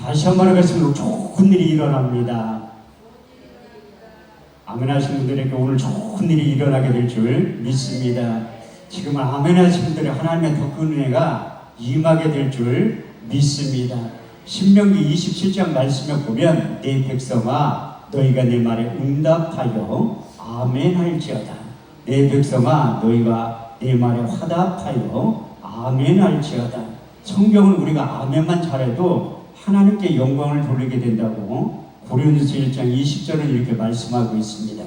다시 한번 하겠습니다. 좋은 일이 일어납니다. 아멘 하시는 분들에게 오늘 좋은 일이 일어나게 될 줄 믿습니다. 지금 아멘 하시는 분들의 하나님의 더 큰 은혜가 임하게 될 줄 믿습니다. 신명기 27장 말씀을 보면 내 백성아 너희가 내 말에 응답하여 아멘 할지어다. 내 백성아 너희가 내 말에 화답하여 아멘 할지어다. 성경은 우리가 아멘만 잘해도 하나님께 영광을 돌리게 된다고 고린도서 1장 20절은 이렇게 말씀하고 있습니다.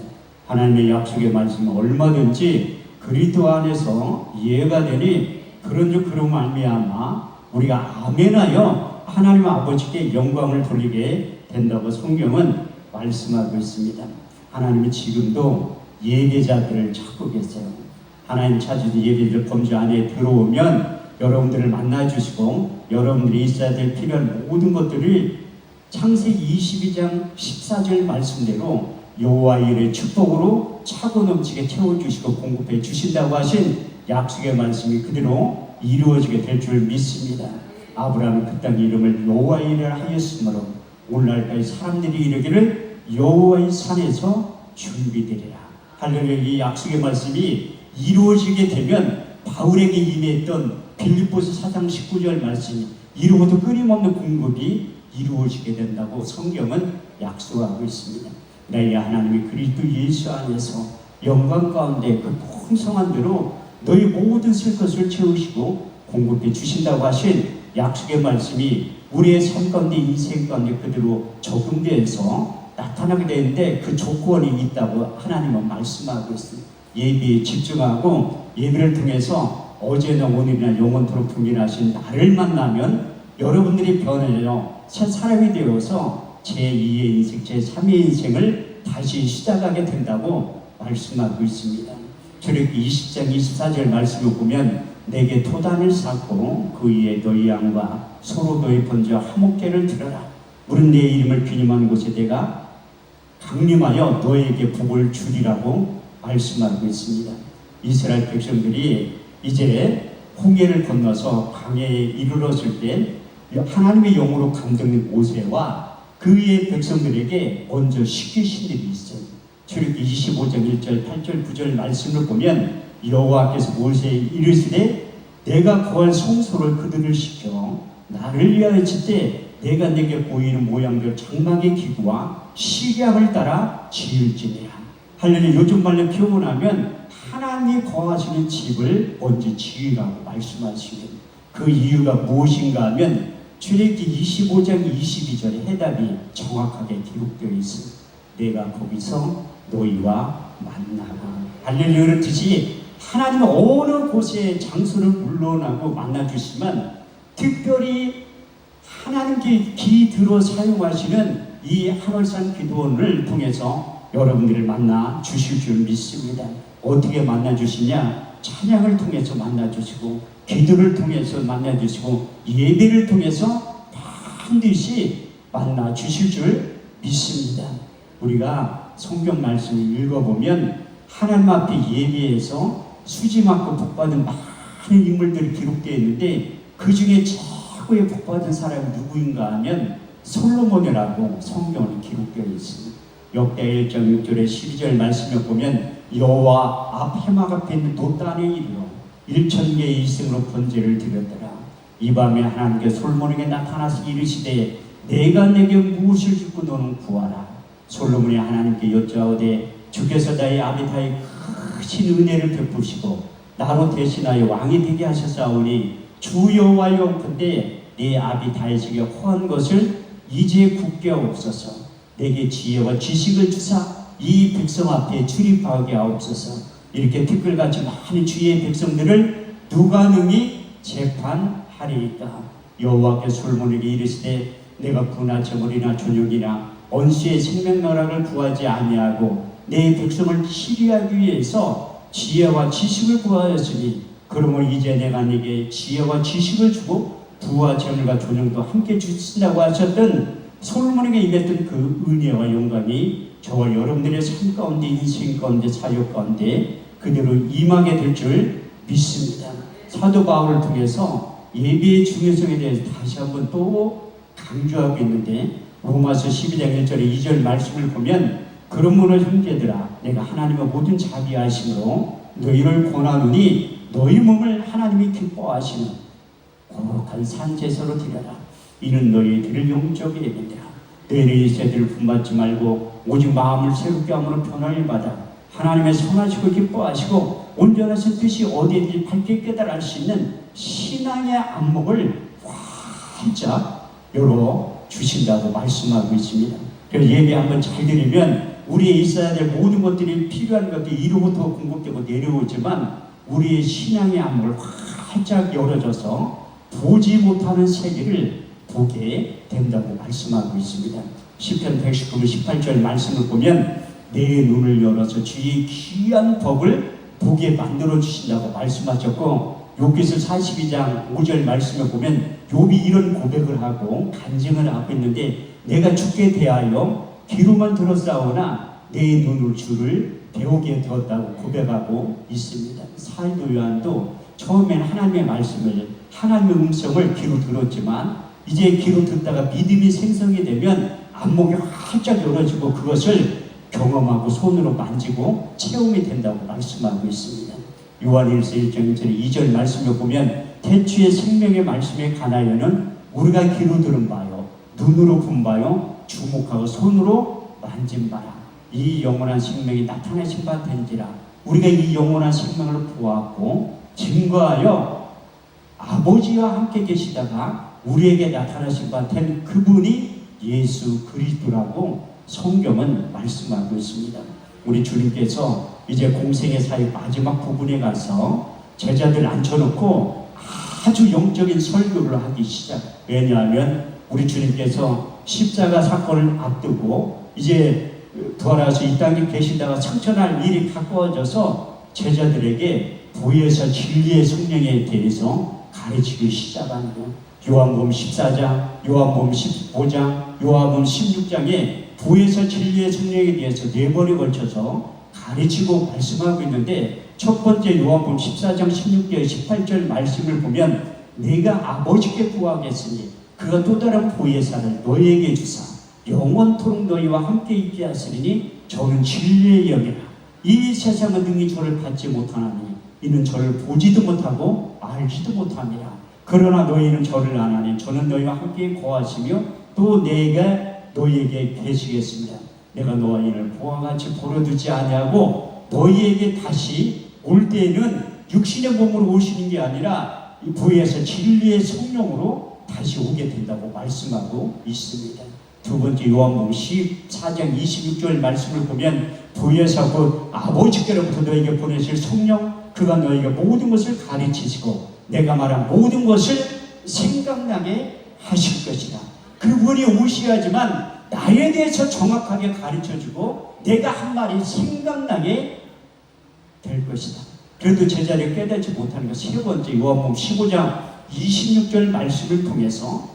하나님의 약속의 말씀은 얼마든지 그리스도 안에서 이해가 되니 그런 말미암아 우리가 아멘하여 하나님 아버지께 영광을 돌리게 된다고 성경은 말씀하고 있습니다. 하나님은 지금도 예배자들을 찾고 계세요. 하나님 찾으신 예배자들 범주 안에 들어오면 여러분들을 만나주시고 여러분들이 있어야 될 필요한 모든 것들이 창세기 22장 14절 말씀대로 여호와의 일의 축복으로 차고 넘치게 채워주시고 공급해 주신다고 하신 약속의 말씀이 그대로 이루어지게 될 줄 믿습니다. 아브라함은 그 땅의 이름을 여호와의 일을 하였으므로 오늘날까지 사람들이 이르기를 여호와의 산에서 준비되리라. 할렐루야. 이 약속의 말씀이 이루어지게 되면 바울에게 임했던 빌립보서 4장 19절 말씀이 이루어도 끊임없는 공급이 이루어지게 된다고 성경은 약속하고 있습니다. 너희 하나님이 그리스도 예수 안에서 영광 가운데 그 풍성한 대로 너희 모든 셀 것을 채우시고 공급해 주신다고 하신 약속의 말씀이 우리의 삶 가운데 인생 가운데 그대로 적용되어서 나타나게 되는데 그 조건이 있다고 하나님은 말씀하고 있습니다. 예배에 집중하고 예배를 통해서 어제나 오늘이나 영원토록 동일하신 나를 만나면 여러분들이 변해요. 새 사람이 되어서 제2의 인생, 제3의 인생을 다시 시작하게 된다고 말씀하고 있습니다. 출애굽기 20장 24절 말씀을 보면 내게 토단을 쌓고 그 위에 너희 양과 서로 너희 번져 화목제를 드려라. 물은 내 이름을 기념하는 곳에 내가 강림하여 너에게 복을 주리라고 말씀하고 있습니다. 이스라엘 백성들이 이제 홍해를 건너서 강해에 이르렀을 때 하나님의 영으로 감동된 모세와 그의 백성들에게 먼저 시키신 일이 있어요. 출애굽기 25장 1절 8절 9절 말씀을 보면 여호와께서 모세에게 이르시되 내가 구한 성소를 그들을 시켜 나를 위하여 짓되 내가 내게 보이는 모양대로 장막의 기구와 식약을 따라 지을지니라. 할렐루야. 요즘 말로 표현하면 하나님이 거하시는 집을 먼저 지으라고 말씀하시는 그 이유가 무엇인가 하면 출애굽기 25장 22절의 해답이 정확하게 기록되어 있습니다. 내가 거기서 너희와 만나고 할렐루야. 그렇듯이 하나님은 어느 곳에 장소를 물러나고 만나주시면 특별히 하나님께 기들어 사용하시는 이 하월산 기도원을 통해서 여러분들을 만나 주실 줄 믿습니다. 어떻게 만나 주시냐? 찬양을 통해서 만나 주시고 기도를 통해서 만나 주시고 예배를 통해서 반드시 만나 주실 줄 믿습니다. 우리가 성경 말씀을 읽어보면 하나님 앞에 예배에서 수지 맞고 복받은 많은 인물들이 기록되어 있는데 그 중에 최고의 복받은 사람이 누구인가 하면 솔로몬이라고 성경에 기록되어 있습니다. 역대 1장 6절에 12절 말씀을 보면 여호와 앞 해막 앞에 있는 돛단에 이르러 1000개의 이승으로 번제를 드렸더라. 이 밤에 하나님께 솔로몬에게 나타나서 이르시되 내가 내게 무엇을 주고 너는 구하라. 솔로몬이 하나님께 여쭈하오되 주께서 나의 아비타의 크신 은혜를 베푸시고 나로 대신하여 왕이 되게 하셨사오니 주 여호와여 근데 내 아비 다윗에게 허한 것을 이제 굳게 하옵소서. 내게 지혜와 지식을 주사 이 백성 앞에 출입하게 하옵소서. 이렇게 티끌같이 많은 주의 백성들을 누가 능히 재판하리이까. 여호와께서 솔로몬에게 이르시되 내가 부나 저물이나 저녁이나 언수의 생명나라를 구하지 아니하고 내 백성을 치리하기 위해서 지혜와 지식을 구하였으니 그러므로 이제 내가 네게 지혜와 지식을 주고 부와 재물과 존영도 함께 주신다고 하셨던 솔로몬에게 임했던 그 은혜와 영광이 저와 여러분들의 삶 가운데 인생 가운데 사역 가운데 그대로 임하게 될 줄 믿습니다. 사도 바울을 통해서 예배의 중요성에 대해서 다시 한번 또 강조하고 있는데 로마서 12장 1절의 2절 말씀을 보면 그러므로 형제들아 내가 하나님의 모든 자비하심으로 너희를 권하노니 너희 몸을 하나님이 기뻐하시는 거룩한 산제사로 드려라. 이는 너희들을 영적의 예배니라. 너희의 죄들을 분받지 말고 오직 마음을 새롭게 함으로 변화를 받아 하나님의 선하시고 기뻐하시고 온전하신 뜻이 어디든지 밝게 깨달을 수 있는 신앙의 안목을 활짝 열어 주신다고 말씀하고 있습니다. 그래서 예배 한번 잘 드리면 우리의 있어야 될 모든 것들이 필요한 것들이 이로부터 공급되고 내려오지만 우리의 신앙의 안목을 활짝 열어줘서 보지 못하는 세계를 보게 된다고 말씀하고 있습니다. 시편 119편 18절 말씀을 보면 내 눈을 열어서 주의 귀한 법을 보게 만들어 주신다고 말씀하셨고 욥기서 42장 5절 말씀을 보면 욥이 이런 고백을 하고 간증을 하고 있는데 내가 주께 대하여 귀로만 들었사오나 내 눈을 주를 배우게 되었다고 고백하고 있습니다. 사도 요한도 처음에는 하나님의 말씀을 하나님의 음성을 귀로 들었지만 이제 귀로 듣다가 믿음이 생성이 되면 안목이 활짝 열어지고 그것을 경험하고 손으로 만지고 체험이 된다고 말씀하고 있습니다. 요한일서 1장 2절 말씀을 보면 태초의 생명의 말씀에 관하여는 우리가 귀로 들은 바요 눈으로 본 바요 주목하고 손으로 만진 바라. 이 영원한 생명이 나타나신 바 된지라. 우리가 이 영원한 생명을 보았고 증거하여 아버지와 함께 계시다가 우리에게 나타나신 바 된 그분이 예수 그리스도라고 성경은 말씀하고 있습니다. 우리 주님께서 이제 공생의 사역 마지막 부분에 가서 제자들 앉혀놓고 아주 영적인 설교를 하기 시작. 왜냐하면 우리 주님께서 십자가 사건을 앞두고 이제 부활하셔서 이 땅에 계시다가 성천할 일이 가까워져서 제자들에게 보혜사 진리의 성령에 대해서 가르치기 시작하는 거예요. 요한복음 14장, 요한복음 15장, 요한복음 16장에 보혜사 진리의 성령에 대해서 4번에 걸쳐서 가르치고 말씀하고 있는데 첫 번째 요한복음 14장 16절 18절 말씀을 보면 내가 아버지께 구하겠으니 그가 또 다른 보혜사를 너희에게 주사 영원토록 너희와 함께 있게 하시리니 저는 진리의 영이라. 이 세상은 능히 저를 받지 못하나니 이는 저를 보지도 못하고 알지도 못함이라. 그러나 너희는 저를 아나니 저는 너희와 함께 거하시며 또 내가 너희에게 계시겠습니다. 내가 너희를 보와 같이 버려두지 아니하고 너희에게 다시 올 때에는 육신의 몸으로 오시는 게 아니라 이 보혜사 진리의 성령으로 다시 오게 된다고 말씀하고 있습니다. 두 번째 요한복음 14장 26절 말씀을 보면 보혜사 곧 아버지께로부터 너에게 보내실 성령 그가 너에게 모든 것을 가르치시고 내가 말한 모든 것을 생각나게 하실 것이다. 그분이 오셔야지만 나에 대해서 정확하게 가르쳐주고 내가 한 말이 생각나게 될 것이다. 그래도 제자를 깨닫지 못하는 것 세 번째 요한복음 15장 26절 말씀을 통해서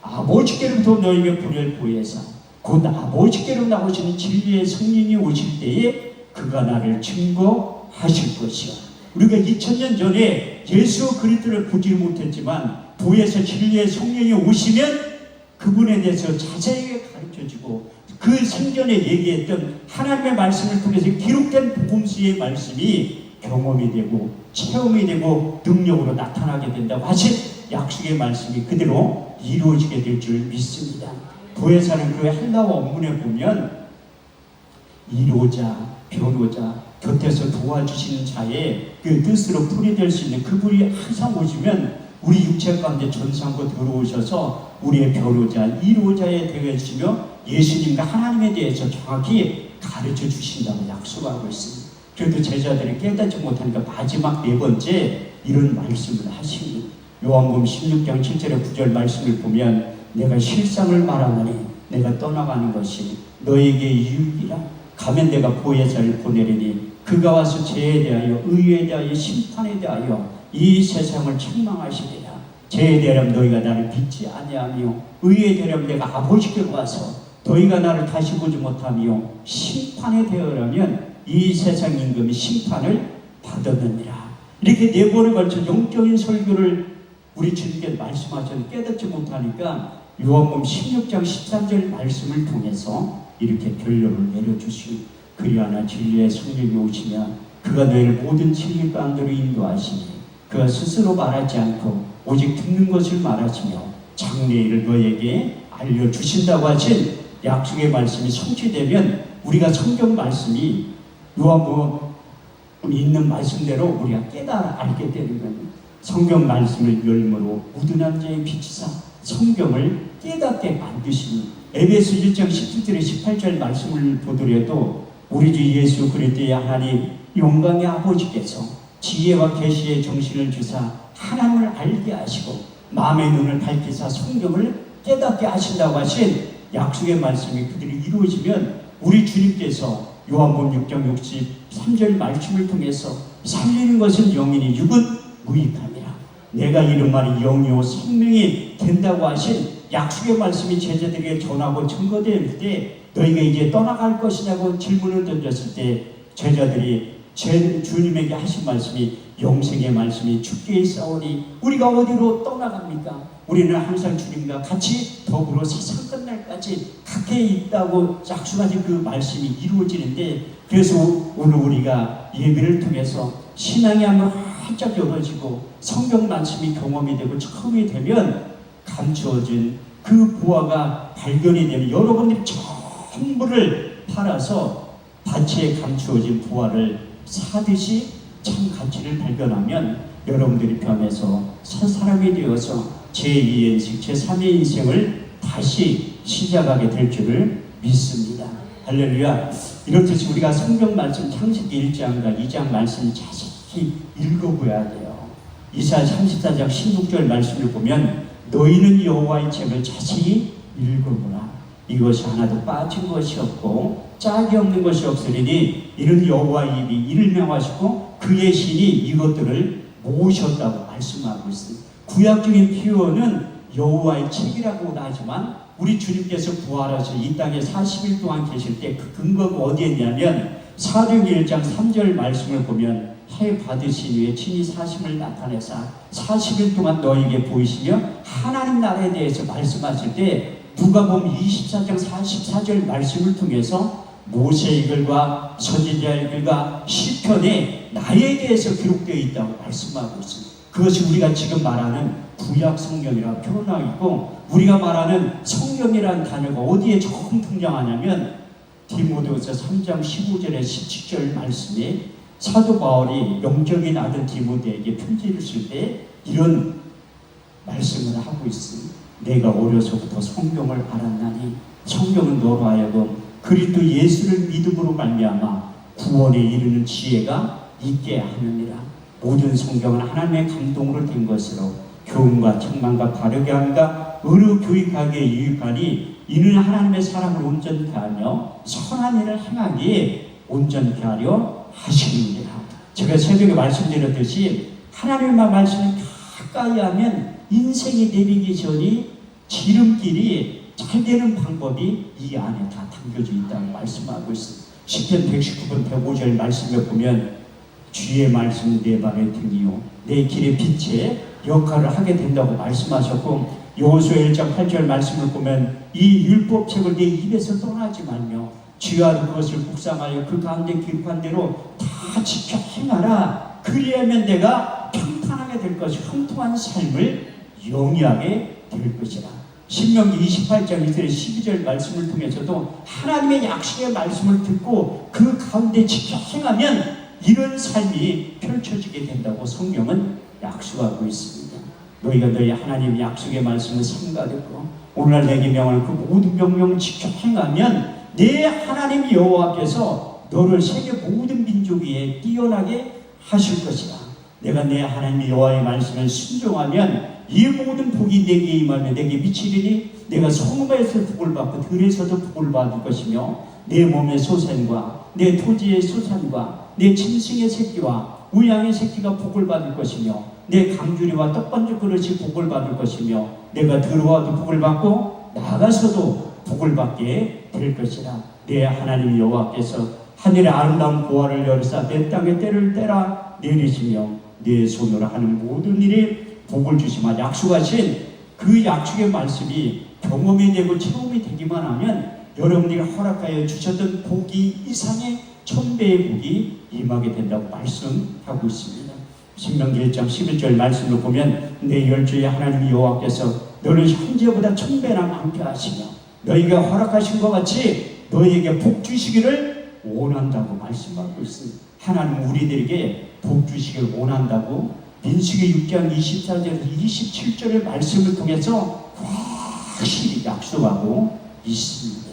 아버지께로부터 너에게 보낼 보혜사 곧 아버지께로 나오시는 진리의 성령이 오실 때에 그가 나를 증거하실 것이야. 우리가 2000년 전에 예수 그리스도를 보지 못했지만 보혜사 진리의 성령이 오시면 그분에 대해서 자세하게 가르쳐주고 그 생전에 얘기했던 하나님의 말씀을 통해서 기록된 복음서의 말씀이 경험이 되고 체험이 되고 능력으로 나타나게 된다고 하신 약속의 말씀이 그대로 이루어지게 될 줄 믿습니다. 보혜사는 그 헬라어 원문에 보면 이로자, 변호자, 곁에서 도와주시는 자의 그 뜻으로 풀이될 수 있는 그분이 항상 오시면 우리 육체 가운데 전상고 들어오셔서 우리의 변호자, 이로자에 되시며 예수님과 하나님에 대해서 정확히 가르쳐 주신다고 약속하고 있습니다. 그래도 제자들이 깨닫지 못하니까 마지막 네 번째 이런 말씀을 하십니다. 요한복음 16장 7절에 9절 말씀을 보면 내가 실상을 말하노니 내가 떠나가는 것이 너에게 유익이라. 가면 내가 보혜사를 보내리니 그가 와서 죄에 대하여 의에 대하여 심판에 대하여 이 세상을 책망하시리라. 죄에 대하여 너희가 나를 믿지 아니하며 의에 대하여 내가 아버지께로 와서 너희가 나를 다시 보지 못하며 심판에 대하여라면 이 세상 임금이 심판을 받았느니라. 이렇게 네 번에 걸쳐 영적인 설교를 우리 주님께 말씀하셔도 깨닫지 못하니까 요한복음 16장 13절 말씀을 통해서 이렇게 결론을 내려주시고 그리하나 진리의 성령이 오시며 그가 너희를 모든 진리 가운데로 인도하시니 그가 스스로 말하지 않고 오직 듣는 것을 말하시며 장래일을 너에게 알려주신다고 하신 약속의 말씀이 성취되면 우리가 성경 말씀이 요한복음 있는 말씀대로 우리가 깨달아 알게 되는 거예요. 성경 말씀을 열므로 무든한 자의 빛이사 성경을 깨닫게 만드시니 에베소 1장 17절에 18절 말씀을 보더라도 우리 주 예수 그리스도의 하나님 영광의 아버지께서 지혜와 계시의 정신을 주사 하나님을 알게 하시고 마음의 눈을 밝히사 성경을 깨닫게 하신다고 하신 약속의 말씀이 그들이 이루어지면 우리 주님께서 요한복음 6장 63절 말씀을 통해서 살리는 것은 영이니 육은 무익함이라 내가 이런 말이 영이요 생명이 된다고 하신 약속의 말씀이 제자들에게 전하고 증거될 때 너희가 이제 떠나갈 것이냐고 질문을 던졌을 때 제자들이 주님에게 하신 말씀이 영생의 말씀이 주께 있사오니 우리가 어디로 떠나갑니까? 우리는 항상 주님과 같이 더불어 세상 끝날까지 가까이 있다고 약속하신 그 말씀이 이루어지는데 그래서 오늘 우리가 예배를 통해서 신앙이 한번 활짝 열어지고 성경 말씀이 경험이 되고 처음이 되면 감추어진 그 보화가 발견이 되면 여러분들이 전부를 팔아서 밭에 감추어진 보화를 사듯이 참 가치를 발견하면 여러분들이 변해서 새 사람이 되어서 제2의 인생, 제3의 인생을 다시 시작하게 될 줄을 믿습니다. 할렐루야. 이렇듯이 우리가 성경 말씀 창세기 1장과 2장 말씀을 자세히 읽어봐야 돼요. 이사야 34장 16절 말씀을 보면 너희는 여호와의 책을 자세히 읽어보라. 이것이 하나도 빠진 것이 없고 짝이 없는 것이 없으리니 이는 여호와의 입이 이를 명하시고 그의 신이 이것들을 모으셨다고 말씀하고 있습니다. 구약적인 표현은 여호와의 책이라고 하지만 우리 주님께서 부활하셔 이 땅에 40일 동안 계실 때 그 근거가 어디에 있냐면 사도행전 1장 3절 말씀을 보면 해 받으신 후에 친히 사심을 나타내사 40일 동안 너에게 보이시며 하나님 나라에 대해서 말씀하실 때 누가복음 24장 44절 말씀을 통해서 모세의 글과 선지자의 글과 시편에 나에 대해서 기록되어 있다고 말씀하고 있습니다. 그것이 우리가 지금 말하는 구약 성경이라고 표현하고 있고 우리가 말하는 성경이라는 단어가 어디에 조금 등장하냐면 디모데후서 3장 15절에 17절 말씀에 사도 바울이 영적인 아들 디모데에게 편지를 쓸 때 이런 말씀을 하고 있습니다. 내가 어려서부터 성경을 알았나니 성경은 너로 하여금 그리스도 예수를 믿음으로 말미암아 구원에 이르는 지혜가 있게 하느니라. 모든 성경은 하나님의 감동으로 된 것으로 교훈과 책망과 바르게 함과 의로 교육하기에 유익하니 이는 하나님의 사람을 온전케 하며 선한 일을 행하기에 온전케 하려 하시느니라. 제가 새벽에 말씀드렸듯이 하나님의 말씀을 가까이 하면 인생이 내리기 전이 지름길이 잘 되는 방법이 이 안에 다 담겨져 있다고 말씀하고 있습니다. 시편 119편 105절 말씀을 보면 주의 말씀 내 발의 등이요 내 길의 빛에 역할을 하게 된다고 말씀하셨고 여호수아 1장 8절 말씀을 보면 이 율법책을 내 입에서 떠나지 말며 주야로 그것을 묵상하여 그 가운데 기록한 대로 다 지켜 행하라. 그리하면 내가 평탄하게 될 것이 형통한 삶을 영위하게 될 것이라. 신명기 28장 1절 12절 말씀을 통해서도 하나님의 약속의 말씀을 듣고 그 가운데 지켜 행하면 이런 삶이 펼쳐지게 된다고 성경은 약속하고 있습니다. 너희가 너희 하나님의 약속의 말씀을 삼가듣고 오늘날 내게 명하는 그 모든 명령을 지켜 행하면 내 하나님 여호와께서 너를 세계 모든 민족 위에 뛰어나게 하실 것이다. 내가 내 하나님 여호와의 말씀을 순종하면 이 모든 복이 내게 임하며 내게 미치리니 내가 성읍에서 복을 받고 들에서도 복을 받을 것이며 내 몸의 소산과 내 토지의 소산과 내 짐승의 새끼와 우양의 새끼가 복을 받을 것이며 내 강주리와 떡반죽 그릇이 복을 받을 것이며 내가 들어와도 복을 받고 나가서도 복을 받게 될 것이라. 내 하나님 여호와께서 하늘의 아름다운 보화를 열으사 내 땅에 때를 때라 내리시며 내 손으로 하는 모든 일이 복을 주시마 약속하신 그 약속의 말씀이 경험이 되고 체험이 되기만 하면 여러분들이 허락하여 주셨던 복이 이상의 1000배의 복이 임하게 된다고 말씀하고 있습니다. 신명기 1장 11절 말씀을 보면 내 열조의 하나님 여호와께서 너를 현재보다 1000배나 많게 하시며 너희가 허락하신 것 같이 너희에게 복 주시기를 원한다고 말씀하고 있습니다. 하나님 우리들에게 복 주시기를 원한다고 민수기 6장 24절에서 27절의 말씀을 통해서 확실히 약속하고 있습니다.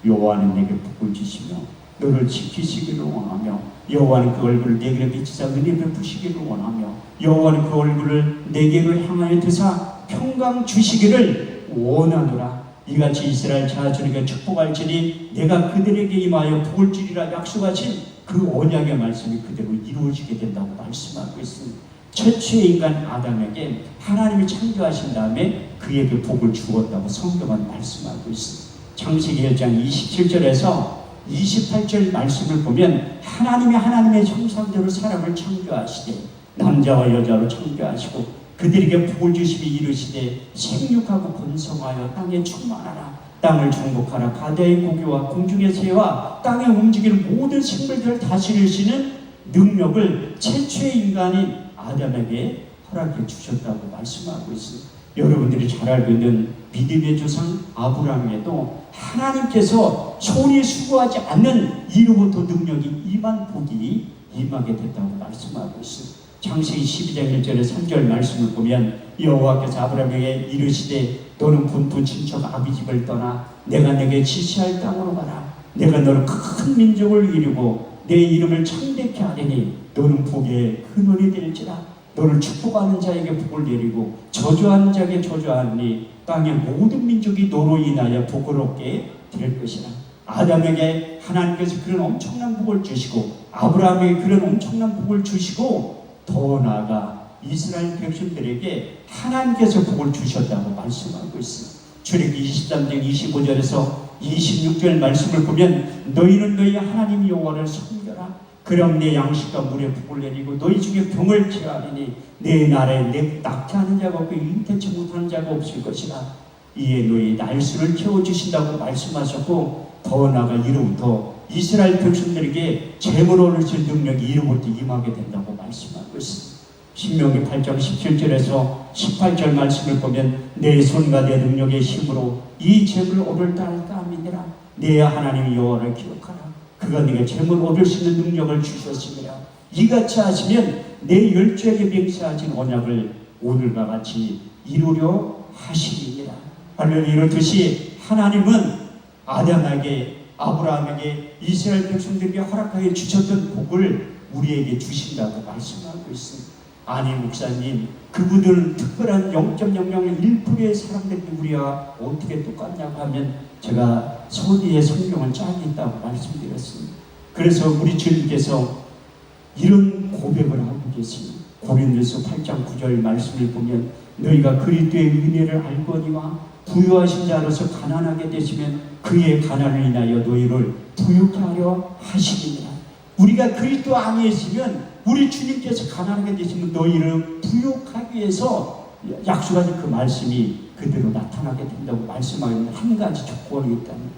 여호와는 내게 복을 주시며 너를 지키시기를 원하며 여호와는 그 얼굴을 내게로 비치사 은혜 베푸시기를 원하며 여호와는 그 얼굴을 내게로 향하여 드사 평강 주시기를 원하노라. 이같이 이스라엘 자손에게 축복할지니 내가 그들에게 임하여 복을 주리라 약속하신 그 언약의 말씀이 그대로 이루어지게 된다고 말씀하고 있습니다. 최초의 인간 아담에게 하나님이 창조하신 다음에 그에게 복을 주었다고 성경은 말씀하고 있습니다. 창세기 1장 27절에서 28절 말씀을 보면 하나님이 하나님의 형상대로 사람을 창조하시되 남자와 여자로 창조하시고 그들에게 복을 주시며 이르시되 생육하고 번성하여 땅에 충만하라. 땅을 정복하라. 바다의 고기와 공중의 새와 땅에 움직이는 모든 생물들을 다스리시는 능력을 최초의 인간인 아담에게 허락해 주셨다고 말씀하고 있습니다. 여러분들이 잘 알고 있는 믿음의 조상 아브라함에도 하나님께서 손이 수고하지 않는 이로부터 능력이 임한 복이 임하게 됐다고 말씀하고 있습니다. 창세기 12장 1절에 3절 말씀을 보면 여호와께서 아브라함에게 이르시되 너는 본토 친척 아비집을 떠나 내가 내게 지시할 땅으로 가라. 내가 너를 큰 민족을 이루고 내 이름을 창대케 하리니 너는 복의 근원이 될지라. 너를 축복하는 자에게 복을 내리고 저주하는 자에게 저주하니 땅의 모든 민족이 너로 인하여 복을 얻게 될 것이라. 아담에게 하나님께서 그런 엄청난 복을 주시고 아브라함에게 그런 엄청난 복을 주시고 더 나아가 이스라엘 백성들에게 하나님께서 복을 주셨다고 말씀하고 있습니다. 출애굽기 23장 25절에서 26절 말씀을 보면 너희는 너희 하나님 여호와를 섬겨라. 그럼 내 양식과 물에 복을 내리고 너희 중에 병을 치하리니 내 나라에 내 낙태하는 자가 없고 잉태치 못하는 자가 없을 것이라. 이에 너희 날수를 채워주신다고 말씀하셨고 더 나아가 이로부터 이스라엘 백성들에게 재물 얻으실 능력이 이로부터 임하게 된다고 말씀하고 있습니다. 신명기 8장 17절에서 18절 말씀을 보면 내 손과 내 능력의 힘으로 이 재물을 얻을 따라 믿으라. 내 하나님 여호와를 기억하라. 그가 네가 재물 얻을 수 있는 능력을 주셨습니다. 이같이 하시면 내 열조에게 맹세하신 언약을 오늘과 같이 이루려 하시리니라. 할렐루야. 이렇듯이 하나님은 아담에게 아브라함에게 이스라엘 백성들에게 허락하여 주셨던 복을 우리에게 주신다고 말씀하고 있습니다. 아니 목사님 그분들은 특별한 0.001%의 사람들이 우리와 어떻게 똑같냐고 하면 제가 서기의 성경을 짜겠다고 말씀드렸습니다. 그래서 우리 주님께서 이런 고백을 하고 계십니다. 고린도서 8장 9절 말씀을 보면 너희가 그리스도의 은혜를 알거니와 부유하신 자로서 가난하게 되시면 그의 가난을 인하여 너희를 부유케 하려 하시니라. 우리가 그리스도 안에 있으면 우리 주님께서 가난하게 되시면 너희를 부유하기 위해서 약속하신 그 말씀이 그대로 나타나게 된다고 말씀하는 한 가지 조건이 있다면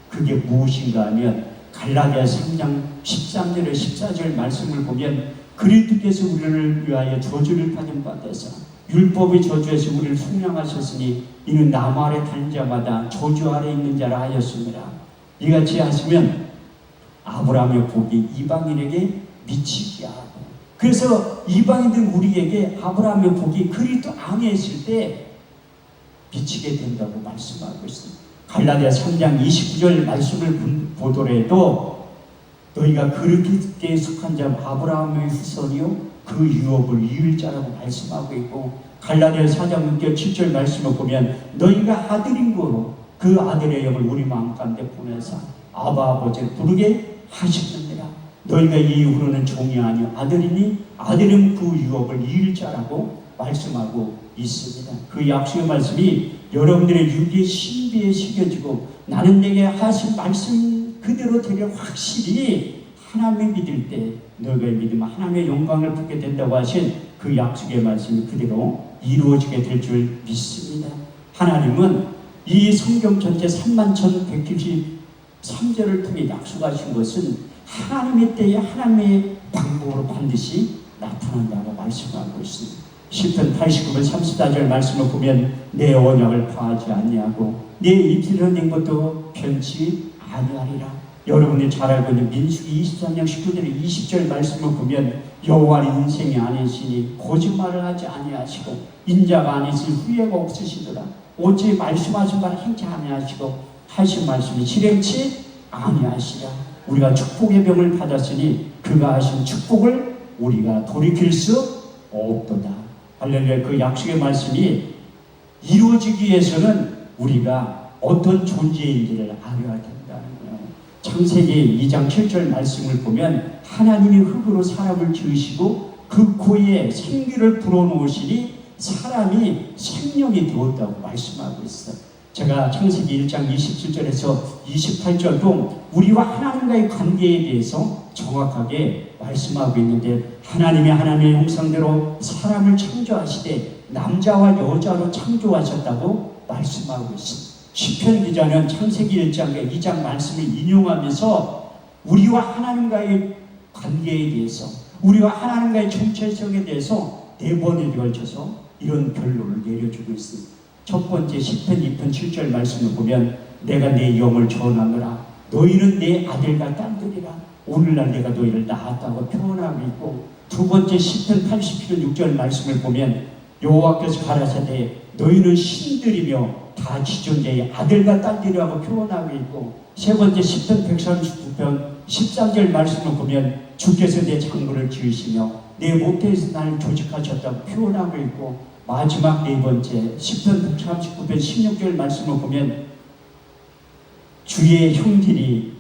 그게 무엇인가 하면 갈라디아 3장 13절에 14절 말씀을 보면 그리스도께서 우리를 위하여 저주를 받은 바 되사 율법의 저주에서 우리를 속량하셨으니 이는 나무 아래 다는 자마다 저주 아래 있는 자라 하였습니다. 이같이 하시면 아브라함의 복이 이방인에게 미치게 하고 그래서 이방인들 우리에게 아브라함의 복이 그리스도 안에 있을 때 미치게 된다고 말씀하고 있습니다. 갈라디아 3장 29절 말씀을 보더라도 너희가 그렇게 속한 자 아브라함의 후손이요 그 유업을 이을 자라고 말씀하고 있고 갈라디아 4장 6절 7절 말씀을 보면 너희가 아들인 거로 그 아들의 영을 우리 마음 가운데 보내사 아바 아버지를 부르게 하셨느니라. 너희가 이 이후로는 종이 아니요 아들이니 아들은 그 유업을 이을 자라고 말씀하고 있습니다. 그 약속의 말씀이 여러분들의 육의 신비에 새겨지고 나는 내게 하신 말씀 그대로 되려 확실히 하나님을 믿을 때 너희가 믿으면 하나님의 영광을 받게 된다고 하신 그 약속의 말씀이 그대로 이루어지게 될 줄 믿습니다. 하나님은 이 성경 전체 31,193절을 통해 약속하신 것은 하나님의 때에 하나님의 방법으로 반드시 나타난다고 말씀하고 있습니다. 시편 89편 34절 말씀을 보면 내 언약을 파하지 아니하고 내 입술을 낸 것도 변치 아니하리라. 여러분이 잘 알고 있는 민수기 23장 19절에 20절 말씀을 보면 여호와는 인생이 아니시니 거짓말을 하지 아니하시고 인자가 아니시 후회가 없으시더라. 오직 말씀하신 바를 행치 아니하시고 하신 말씀이 실행치 아니하시라. 우리가 축복의 병을 받았으니 그가 하신 축복을 우리가 돌이킬 수 없도다. 할렐루야. 그 약속의 말씀이 이루어지기 위해서는 우리가 어떤 존재인지를 알아야 된다는 거예요. 창세기 2장 7절 말씀을 보면 하나님이 흙으로 사람을 지으시고 그 코에 생기를 불어넣으시니 사람이 생명이 되었다고 말씀하고 있어요. 제가 창세기 1장 27절에서 28절도 우리와 하나님과의 관계에 대해서 정확하게 말씀하고 있는데 하나님의 형상대로 사람을 창조하시되 남자와 여자로 창조하셨다고 말씀하고 있습니다. 시편 기자는 창세기 1장과 2장 말씀을 인용하면서 우리와 하나님과의 관계에 대해서 우리와 하나님과의 정체성에 대해서 4번에 걸쳐서 이런 결론을 내려주고 있습니다. 첫 번째 시편 2편 7절 말씀을 보면 내가 내 영을 전하노라 너희는 내 아들과 딸들이라 오늘날 내가 너희를 낳았다고 표현하고 있고 두 번째 시편 80편 6절 말씀을 보면 여호와께서 가라사대 너희는 신들이며 다 지존자의 아들과 딸들이라고 표현하고 있고 세 번째 시편 139편 13절 말씀을 보면 주께서 내 장부를 지으시며 내 모태에서 나를 조직하셨다고 표현하고 있고 마지막 네 번째 시편 139편 16절 말씀을 보면 주의 형들이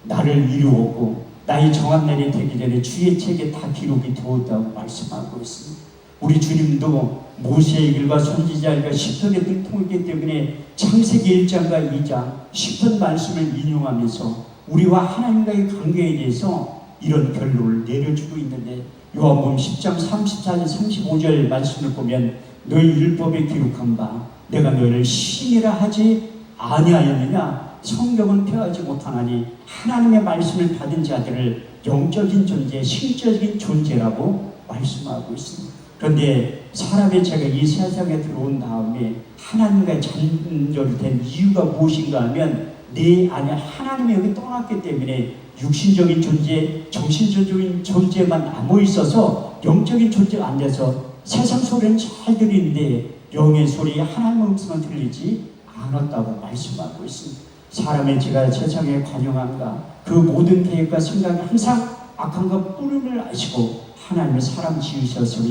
나를 이루었고 나의 정한 날이 되기 전에 주의 책에 다 기록이 되었다고 말씀하고 있습니다. 우리 주님도 모세의 길과 선지자의 길과 시편의 등통이기 때문에 창세기 1장과 2장 시편 말씀을 인용하면서 우리와 하나님과의 관계에 대해서 이런 결론을 내려주고 있는데 요한복음 10장 34절 35절 말씀을 보면 너희 율법에 기록한 바 내가 너희를 신이라 하지 아니하였느냐 성경은 폐하지 못하나니 하나님의 말씀을 받은 자들을 영적인 존재, 신적인 존재라고 말씀하고 있습니다. 그런데 사람의 죄가 이 세상에 들어온 다음에 하나님과의 단절이 된 이유가 무엇인가 하면 내 안에 하나님이 여기 떠났기 때문에 육신적인 존재, 정신적인 존재만 남아 있어서 영적인 존재가 안 돼서 세상 소리는 잘 들리는데 영의 소리, 하나님의 음성은 들리지 않았다고 말씀하고 있습니다. 사람의 죄가 세상에 관영한가 그 모든 계획과 생각이 항상 악한가 뿌림을 아시고 하나님의 사람 지으셔서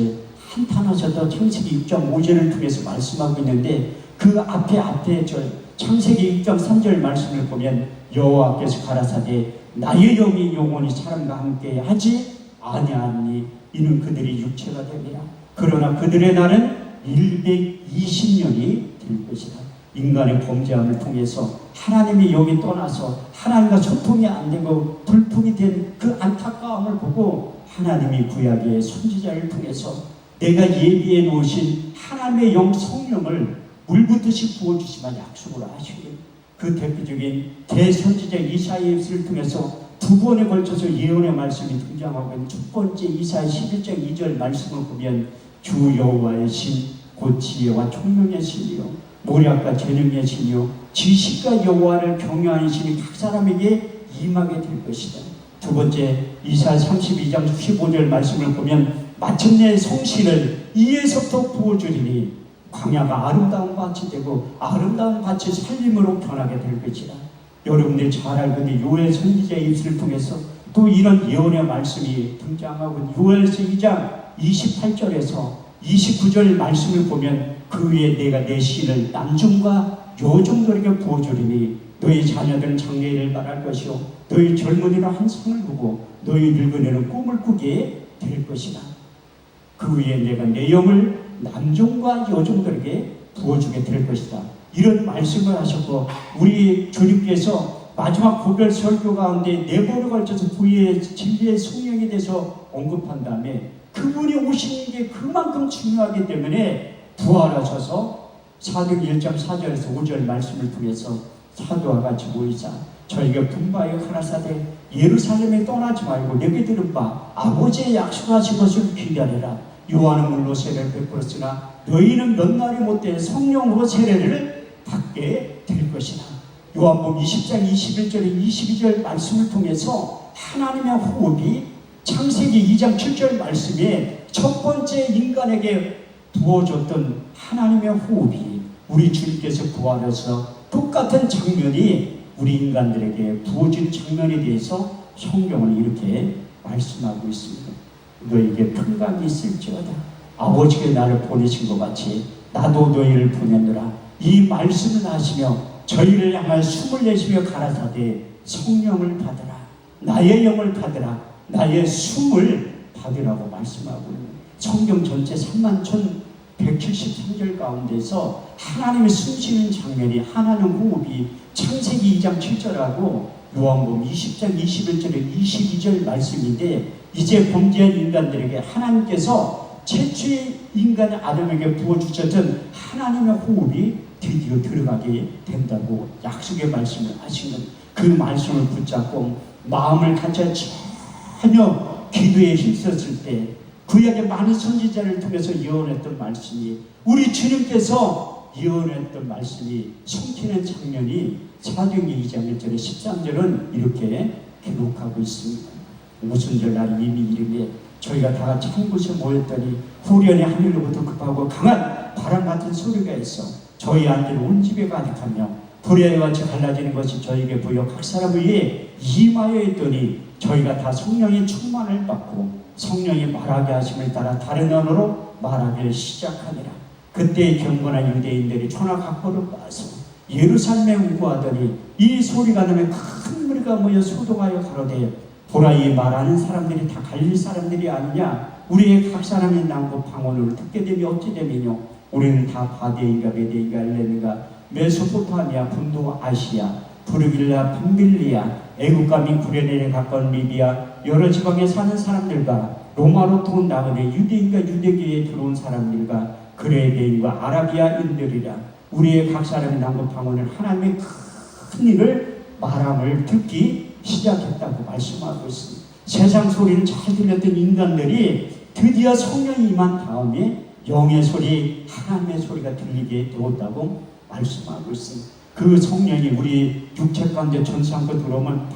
한탄하셔서 창세기 6장 5절을 통해서 말씀하고 있는데 그 앞에 저 창세기 6장 3절 말씀을 보면 여호와께서 가라사대 나의 영이 영원히 사람과 함께 하지 아니하니 이는 그들이 육체가 되리라. 그러나 그들의 날은 120년이 될 것이다. 인간의 범죄함을 통해서 하나님의 영이 떠나서 하나님과 소통이 안 되고 불풍이 된 그 안타까움을 보고 하나님이 구약의 선지자를 통해서 내가 예비해 놓으신 하나님의 영 성령을 물붓듯이 부어주시면 약속을 하시고 그 대표적인 대선지자 이사야의 입술을 통해서 두 번에 걸쳐서 예언의 말씀이 등장하고 있는 첫 번째 이사야 11장 2절 말씀을 보면 주 여호와의 신 곧 지혜와 총명의 신이요 모략과 재능의 신이요 지식과 여호와를 경외하는 신이 각 사람에게 임하게 될 것이다. 두 번째 이사야 32장 15절 말씀을 보면 마침내 성신을 이에서부터 부어주리니 광야가 아름다운 밭이 되고 아름다운 밭이 살림으로 변하게 될 것이다. 여러분들이 잘 알고 있는 요엘 선지자의 입술을 통해서 또 이런 예언의 말씀이 등장하고 있는 요엘서 2장 28절에서 29절 말씀을 보면 그 위에 내가 내 신을 남종과 여종들에게 부어주리니 너희 자녀들은 장래일을 말할 것이요 너희 젊은이는 한 성을 보고 너희 늙은이는 꿈을 꾸게 될 것이다. 그 위에 내가 내 영을 남종과 여종들에게 부어주게 될 것이다. 이런 말씀을 하셨고 우리 주님께서 마지막 고별 설교 가운데 4번에 걸쳐서 부의 진리의 성령에 대해서 언급한 다음에 그분이 오시는 게 그만큼 중요하기 때문에 부활하셔서 사도행 1장 4절에서 5절 말씀을 통해서 사도와 같이 모이자 저희가 분바에 가라사대 예루살렘에 떠나지 말고 내게 들은 바 아버지의 약속하신 것을 기다리라. 요한은 물로 세례를 베풀었으나 너희는 몇 날이 못돼 성령으로 세례를 받게 될 것이라. 요한복음 20장 21절에 22절 말씀을 통해서 하나님의 호흡이 창세기 2장 7절 말씀에 첫 번째 인간에게 부어줬던 하나님의 호흡이 우리 주님께서 부활해서 똑같은 장면이 우리 인간들에게 부어진 장면에 대해서 성경은 이렇게 말씀하고 있습니다. 너에게 평강이 있을지어다. 아버지가 나를 보내신 것 같이 나도 너희를 보내느라. 이 말씀을 하시며 저희를 향하여 숨을 내쉬며 가라사대 성령을 받으라. 나의 영을 받으라. 나의 숨을 받으라고 말씀하고 있는 성경 전체 31,173절 가운데서 하나님의 숨쉬는 장면이 하나님 호흡이 창세기 2장 7절하고 요한복음 20장 21절에 22절 말씀인데 이제 범죄한 인간들에게 하나님께서 최초의 인간 아담에게 부어주셨던 하나님의 호흡이 드디어 들어가게 된다고 약속의 말씀을 하시는 그 말씀을 붙잡고 마음을 갖춰 전혀 기도에 힘썼을 때 구약의 많은 선지자를 통해서 예언했던 말씀이 우리 주님께서 예언했던 말씀이 성취는 장면이 사도행 2장 1절에 13절은 이렇게 기록하고 있습니다. 오순절 날 이미 이름에 저희가 다 같이 한 곳에 모였더니 후련히 하늘로부터 급하고 강한 바람 같은 소리가 있어 저희 안들 온 집에 가득하며 불의 같이 갈라지는 것이 저에게 보여 각 사람 위에 임하여 있더니 저희가 다 성령의 충만을 받고 성령이 말하게 하심을 따라 다른 언어로 말하기를 시작하니라. 그때 경건한 유대인들이 천하각보로 빠서 예루살렘에 우구하더니 이 소리가 나면 큰 무리가 모여 소동하여 가로되 보라 이 말하는 사람들이 다 갈릴 사람들이 아니냐. 우리의 각 사람이 남고 방언으로 듣게 되니 어찌 되면요. 우리는 다 바데인가 메데인가 엘레미가 메소포타미아 분도 아시아 부르길라 빈빌리아 애국과 민 구레네에 가까운 리비아 여러 지방에 사는 사람들과 로마로 돈 나그네 유대인과 유대교에 들어온 사람들과 그레데인과 아라비아인들이라. 우리의 각 사람의 남고 방언을 하나님의 큰 일을 말함을 듣기 시작했다고 말씀하고 있습니다. 세상 소리를 잘 들렸던 인간들이 드디어 성령이 임한 다음에 영의 소리, 하나님의 소리가 들리게 되었다고 말씀하고 있습니다. 그 성령이 우리 육체 가운데 전수함고 들어오면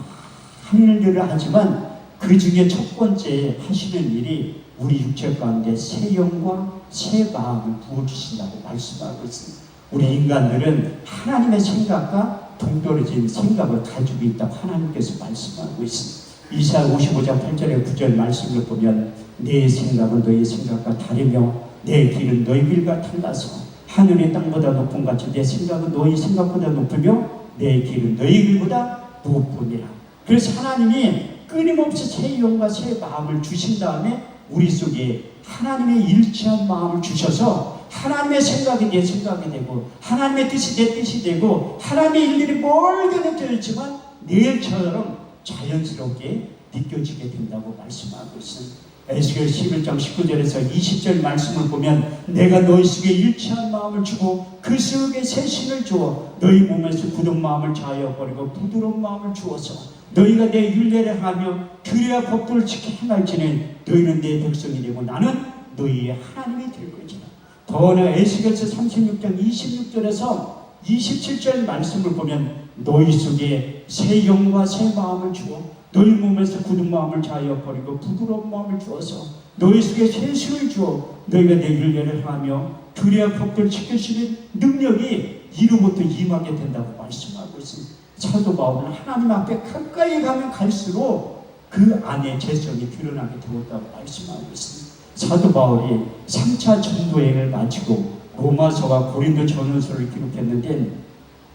많은 일들을 하지만 그 중에 첫 번째 하시는 일이 우리 육체 가운데 새 영과 새 마음을 부어주신다고 말씀하고 있습니다. 우리 인간들은 하나님의 생각과 동떨어진 생각을 가지고 있다고 하나님께서 말씀하고 있습니다. 이사야 55장 8절에 9절 말씀을 보면 내 생각은 너희 생각과 다르며 내 길은 너희 길과 달라서 하늘의 땅보다 높은 같이 내 생각은 너희 생각보다 높으며 내 길은 너희 길보다 높으니라. 그래서 하나님이 끊임없이 새 영과 새 마음을 주신 다음에 우리 속에 하나님의 일치한 마음을 주셔서 하나님의 생각이 내 생각이 되고 하나님의 뜻이 내 뜻이 되고 하나님의 일들이 멀게 느껴지지만 내 일처럼 자연스럽게 느껴지게 된다고 말씀하고 있습니다. 에스겔 11장 19절에서 20절 말씀을 보면 내가 너희 속에 일치한 마음을 주고 그 속에 새 신을 주어 너희 몸에서 굳은 마음을 자하여 버리고 부드러운 마음을 주어서 너희가 내 율례를 하며 규례와 법도를 지켜 행할지는 너희는 내 백성이 되고 나는 너희의 하나님이 될 것이다. 더나 에스겔서 36장 26절에서 27절 말씀을 보면 너희 속에 새 영과 새 마음을 주어 너희 몸에서 굳은 마음을 자하여 버리고 부드러운 마음을 주어서 너희 속에 새 신을 주어 너희가 내 율례를 하며 규례와 법도를 지키시는 능력이 이로부터 임하게 된다고 말씀하고 있습니다. 사도 바울은 하나님 앞에 가까이 가면 갈수록 그 안에 재성이 드러나게 되었다고 말씀하고 있습니다. 사도 바울이 3차 전도여행을 마치고 로마서와 고린도 전후서를 기록했는데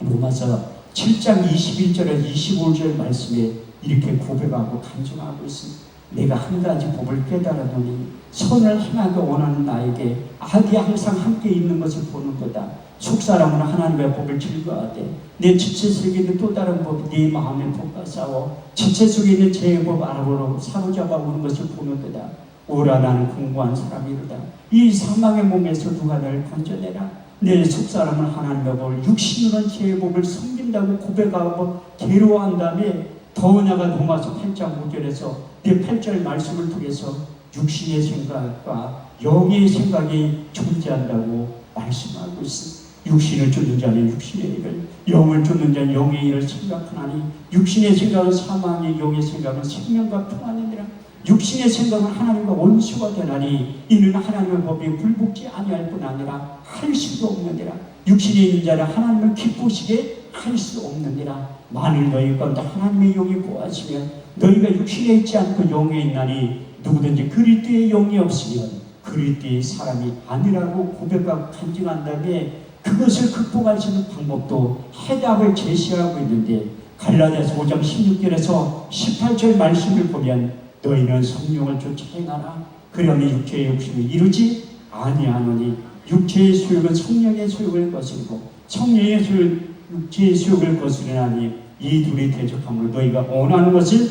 로마서 7장 21절에서 25절 말씀에 이렇게 고백하고 간증하고 있습니다. 내가 한 가지 법을 깨달았노니 선을 행하기 원하는 나에게 악이 항상 함께 있는 것을 보는 거다. 속사람은 하나님의 법을 즐거워하되 내 지체 속에 있는 또 다른 법이 네 마음의 법과 싸워 지체 속에 있는 죄의 법 알아보러 사로잡아 오는 것을 보는 거다. 오라 나는 공고한 사람이로다. 이 사망의 몸에서 누가 나를 건져내라. 내 속사람은 하나님의 법을 육신으로는 제 법을 섬긴다고 고백하고 괴로워한 다음에 더 나아가 로마서 8장 5절에서 내 8절 말씀을 통해서 육신의 생각과 영의 생각이 존재한다고 말씀하고 있습니다. 육신을 쫓는 자는 육신의 일을, 영을 쫓는 자는 영의 일을 생각하나니 육신의 생각은 사망의, 영의 생각은 생명과 평안이니라. 육신의 생각은 하나님과 원수가 되나니 이는 하나님의 법에 굴복지 아니할 뿐 아니라 할 수도 없느니라. 육신에 있는 자는 하나님을 기쁘시게 할 수 없느니라. 만일 너희 가운데 하나님의 영이 거하시면 너희가 육신에 있지 않고 영에 있나니 누구든지 그리스도의 영이 없으면 그리스도의 사람이 아니라고 고백하고 간증한 다음에 그것을 극복할 수 있는 방법도 해답을 제시하고 있는데, 갈라디아서 5장 16절에서 18절 말씀을 보면 너희는 성령을 쫓아 행하라. 그러면 육체의 욕심을 이루지 아니하노니 육체의 소욕은 성령의 소욕을 거스르고 성령의 소욕은 육체의 소욕을 거스르나니 이 둘이 대적함으로 너희가 원하는 것을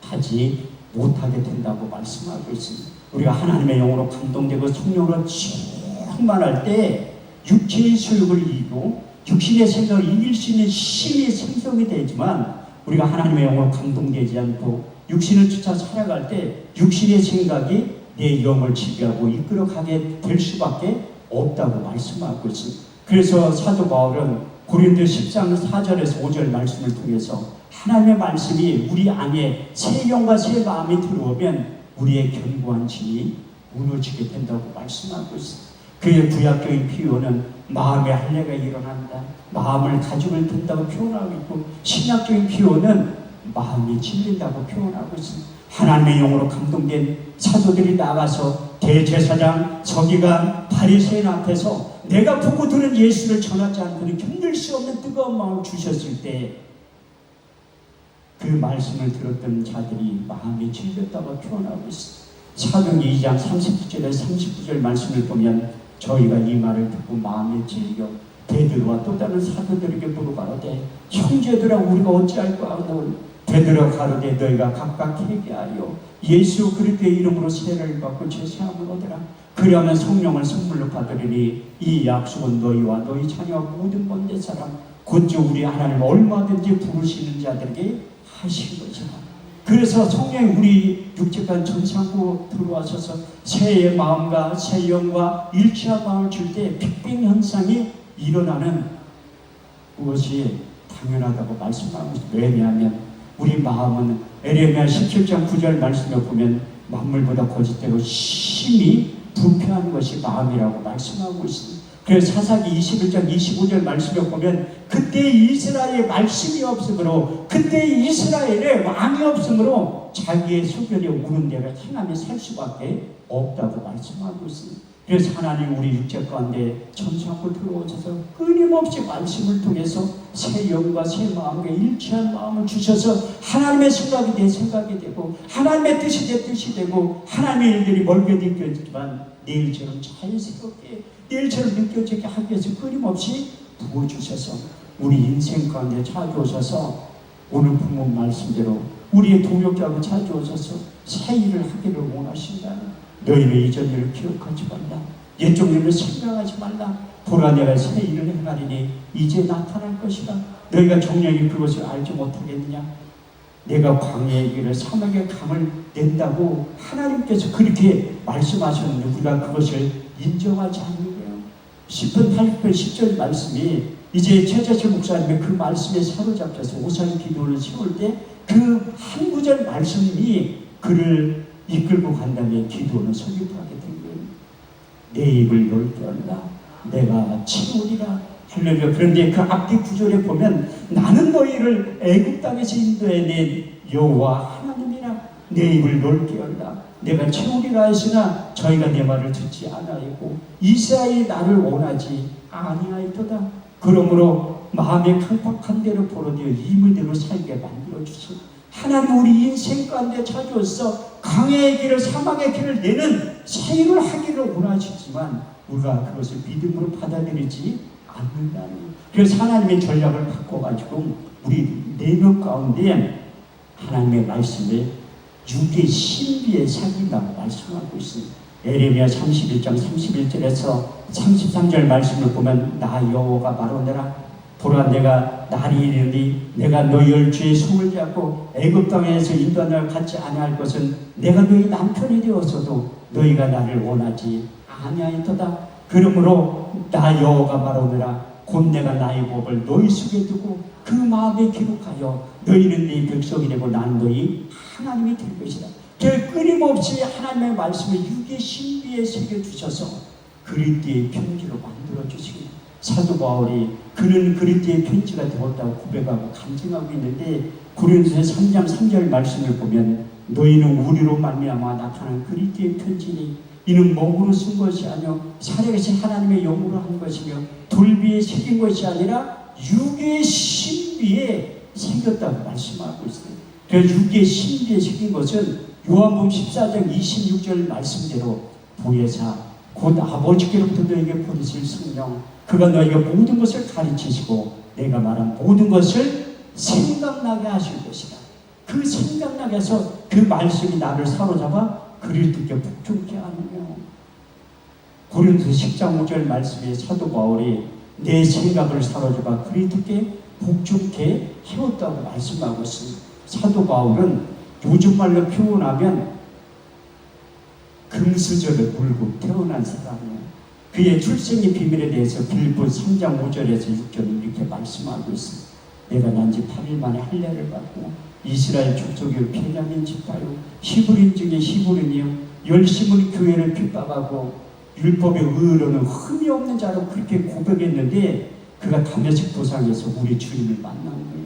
하지 못하게 된다고 말씀하고 있습니다. 우리가 하나님의 영으로 감동되고 성령으로 충만할 때 육체의 소욕을 이기고 육신의 생각을 이길 수 있는 힘이 생성이 되지만, 우리가 하나님의 영으로 감동되지 않고 육신을 쫓아 살아갈 때 육신의 생각이 내 영을 지배하고 이끌어가게 될 수밖에 없다고 말씀하고 있습니다. 그래서 사도 바울은 고린도 10장 4절에서 5절 말씀을 통해서 하나님의 말씀이 우리 안에 새 영과 새 마음이 들어오면 우리의 견고한 진이 무너지게 된다고 말씀하고 있습니다. 그의 구약적인 비유는 마음의 할례가 일어난다, 마음을 가죽을 든다고 표현하고 있고, 신약적인 비유는 마음이 질린다고 표현하고 있습니다. 하나님의 영으로 감동된 사도들이 나가서 대제사장, 서기관, 바리새인 앞에서 내가 보고 들은 예수를 전하지 않고는 견딜 수 없는 뜨거운 마음을 주셨을 때 그 말씀을 들었던 자들이 마음이 질렸다고 표현하고 있습니다. 사도행전 2장 39절에 39절 말씀을 보면 저희가 이 말을 듣고 마음에 질려 베드로와 또 다른 사도들에게 물어가로되 형제들아 우리가 어찌할까 하노. 베드로가 가로되 너희가 각각 회개하여 예수 그리스도의 이름으로 세례를 받고 제사함을 얻으라. 그러면 성령을 선물로 받으리니 이 약속은 너희와 너희 자녀와 모든 번대 사람 곧즉 우리 하나님 얼마든지 부르시는 자들에게 하신 것이라. 그래서 성령이 우리 육체간 전상고 들어와셔서 새 마음과 새 영과 일치한 마음을 줄 때 빅뱅 현상이 일어나는 것이 당연하다고 말씀하고 있습니다. 왜냐하면 우리 마음은 에레미야 17장 9절 말씀에 보면 만물보다 거짓되고 심히 부패한 것이 마음이라고 말씀하고 있습니다. 그래서 사사기 21장 25절 말씀에 보면 그때 이스라엘에 말씀이 없으므로, 그때 이스라엘에 왕이 없으므로 자기의 소견에 오른 대로 행하며 살 수밖에 없다고 말씀하고 있습니다. 그래서 하나님 우리 육체 가운데 천사고 들어오셔서 끊임없이 말씀을 통해서 새 영과 새 마음과 일치한 마음을 주셔서 하나님의 생각이 내 생각이 되고 하나님의 뜻이 내 뜻이 되고 하나님의 일들이 멀게 느껴지지만 내일처럼 자연스럽게 내일처럼 느껴지게 하기 위해서 끊임없이 부어주셔서 우리 인생 가운데 찾아오셔서 오늘 본문 말씀대로 우리의 동역자고 찾아오셔서 새 일을 하기를 원하신다는, 너희는 이전 일을 기억하지 말라, 옛적 일을 생각하지 말라. 보라 내가 새 일을 행하리니 이제 나타날 것이다. 너희가 정령이 그것을 알지 못하겠느냐. 내가 광야의 길을 사막의 강을 낸다고 하나님께서 그렇게 말씀하셨는데 우리가 그것을 인정하지 않는 거예요. 10편 80편 10절 말씀이 이제 최재철 목사님의 그 말씀에 사로잡혀서 오사리 기도를 세울 때 그 한 구절 말씀이 그를 이끌고 간 다음에 기도는 설립하게 된 거예요. 내 입을 넓게 한다, 내가 채우리라. 할렐루야. 그런데 그 앞뒤 구절에 보면 나는 너희를 애굽 땅에서 인도해낸 여호와 하나님이라. 내 입을 넓게 한다, 내가 채우리라 했으나 저희가 내 말을 듣지 아니하였고 이스라엘이 나를 원하지 아니하였도다. 그러므로 마음에 강팍한 대로 포로되어 이물대로 살게 만들어주시오. 하나님 우리 인생 가운데 찾아와서 강의 길을 사막의 길을 내는 새 일을 하기를 원하시지만 우리가 그것을 믿음으로 받아들이지 않는다는. 그래서 하나님의 전략을 바꿔가지고 우리 내면 가운데 하나님의 말씀을 육의 신비에 새긴다고 말씀하고 있습니다. 에레미야 31장 31절에서 33절 말씀을 보면 나 여호와가 바로 내라. 보라 내가 날이 이르니 내가 너희 열주의 손을 잡고 애굽 땅에서 인도하여 같지 아니할 것은 내가 너희 남편이 되었어도 너희가 나를 원하지 아니하였도다. 그러므로 나 여호와가 바로 내라. 곧 내가 나의 법을 너희 속에 두고 그 마음에 기록하여 너희는 네 백성이 되고 나는 너희 하나님이 될 것이다. 끊임없이 하나님의 말씀을 육의 신비에 새겨주셔서 그리스도의 편지로 만들어주십니다. 사도 바울이 그는 그리스도의 편지가 되었다고 고백하고 간증하고 있는데 고린도서 3장 3절 말씀을 보면 너희는 우리로 말미암아 나타난 그리스도의 편지니 이는 몸으로 쓴 것이 아니요 살아계신 하나님의 영으로 한 것이며 돌비에 새긴 것이 아니라 육의 신비에 새겼다고 말씀하고 있어요. 그래서 육의 신비에 새긴 것은 요한복음 14장 26절 말씀대로 보혜사 곧 아버지께로부터 너에게 보내실 성령 그가 너에게 모든 것을 가르치시고 내가 말한 모든 것을 생각나게 하실 것이다. 그 생각나게 해서 그 말씀이 나를 사로잡아 그리스도께 복종케 하느냐. 고린도서 10장 5절 말씀에 사도 바울이 내 생각을 사로잡아 그리스도께 복종케 해왔다고 말씀하고 있습니다. 사도 바울은 요즘 말로 표현하면 금수저를 물고 태어난 사람이에요. 그의 출생의 비밀에 대해서 빌보 3장 5절에서 6절은 이렇게 말씀하고 있습니다. 내가 난 지 8일 만에 할례를 받고 이스라엘 족속의 베냐민 지파요 히브리인 중에 히브리인이요 열심히 교회를 핍박하고 율법의 의로는 흠이 없는 자로 그렇게 고백했는데 그가 다메섹 도상에서 우리 주님을 만난 거예요.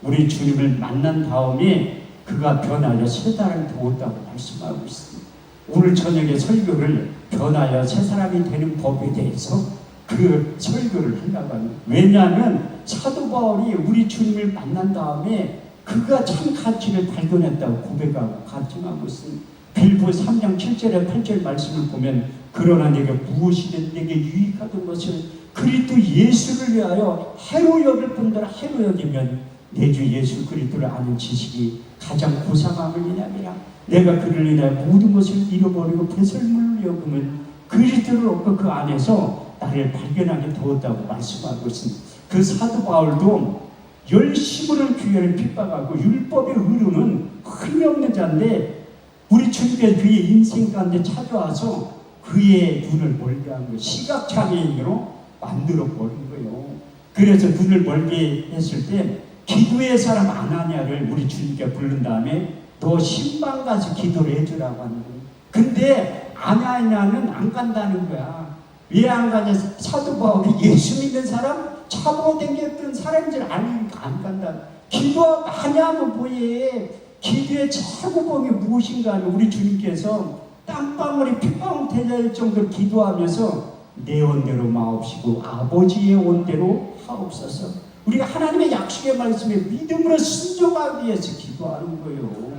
우리 주님을 만난 다음에 그가 변하여 새 사람이 되었다고 말씀하고 있습니다. 오늘 저녁에 설교를 변하여 새 사람이 되는 법에 대해서 그 설교를 하려고 합니다. 왜냐하면 사도 바울이 우리 주님을 만난 다음에 그가 참 가치를 발견했다고 고백하고 간증하고 있습니다. 빌보 3장 7절에 8절 말씀을 보면 그러나 내가 무엇이든 내게 유익하던 것을 그리스도 예수를 위하여 해로 여길 뿐더러 해로 여기면 내 주 예수 그리스도를 아는 지식이 가장 고상함을 인함이라. 내가 그를 인하여 모든 것을 잃어버리고 배설물을 여기면 그리스도를 얻고 그 안에서 나를 발견하게 되었다고 말씀하고 있습니다. 그 사도 바울도 열심으로 교회를 핍박하고 율법의 의로는 흠이 없는 자인데 우리 주님께서 그의 인생 가운데 찾아와서 그의 눈을 멀게 한 거예요. 시각장애인으로 만들어 버린 거예요. 그래서 눈을 멀게 했을 때 기도의 사람 아나니아를 우리 주님께 부른 다음에 너 신방 가서 기도를 해주라고 하는 거예요. 근데 아나니아는 안 간다는 거야. 왜 안 가냐? 사도 바울이 예수 믿는 사람 차고 댕겼던 사람들 아니니까 안 간다. 기도 많이 하면 뭐해? 기도의 최고봉이 무엇인가 하면 우리 주님께서 땀방울이 핏방울 되질 정도로 기도하면서 내 원대로 마옵시고 아버지의 원대로 하옵소서. 우리가 하나님의 약속의 말씀에 믿음으로 순종하기 위해서 기도하는 거예요.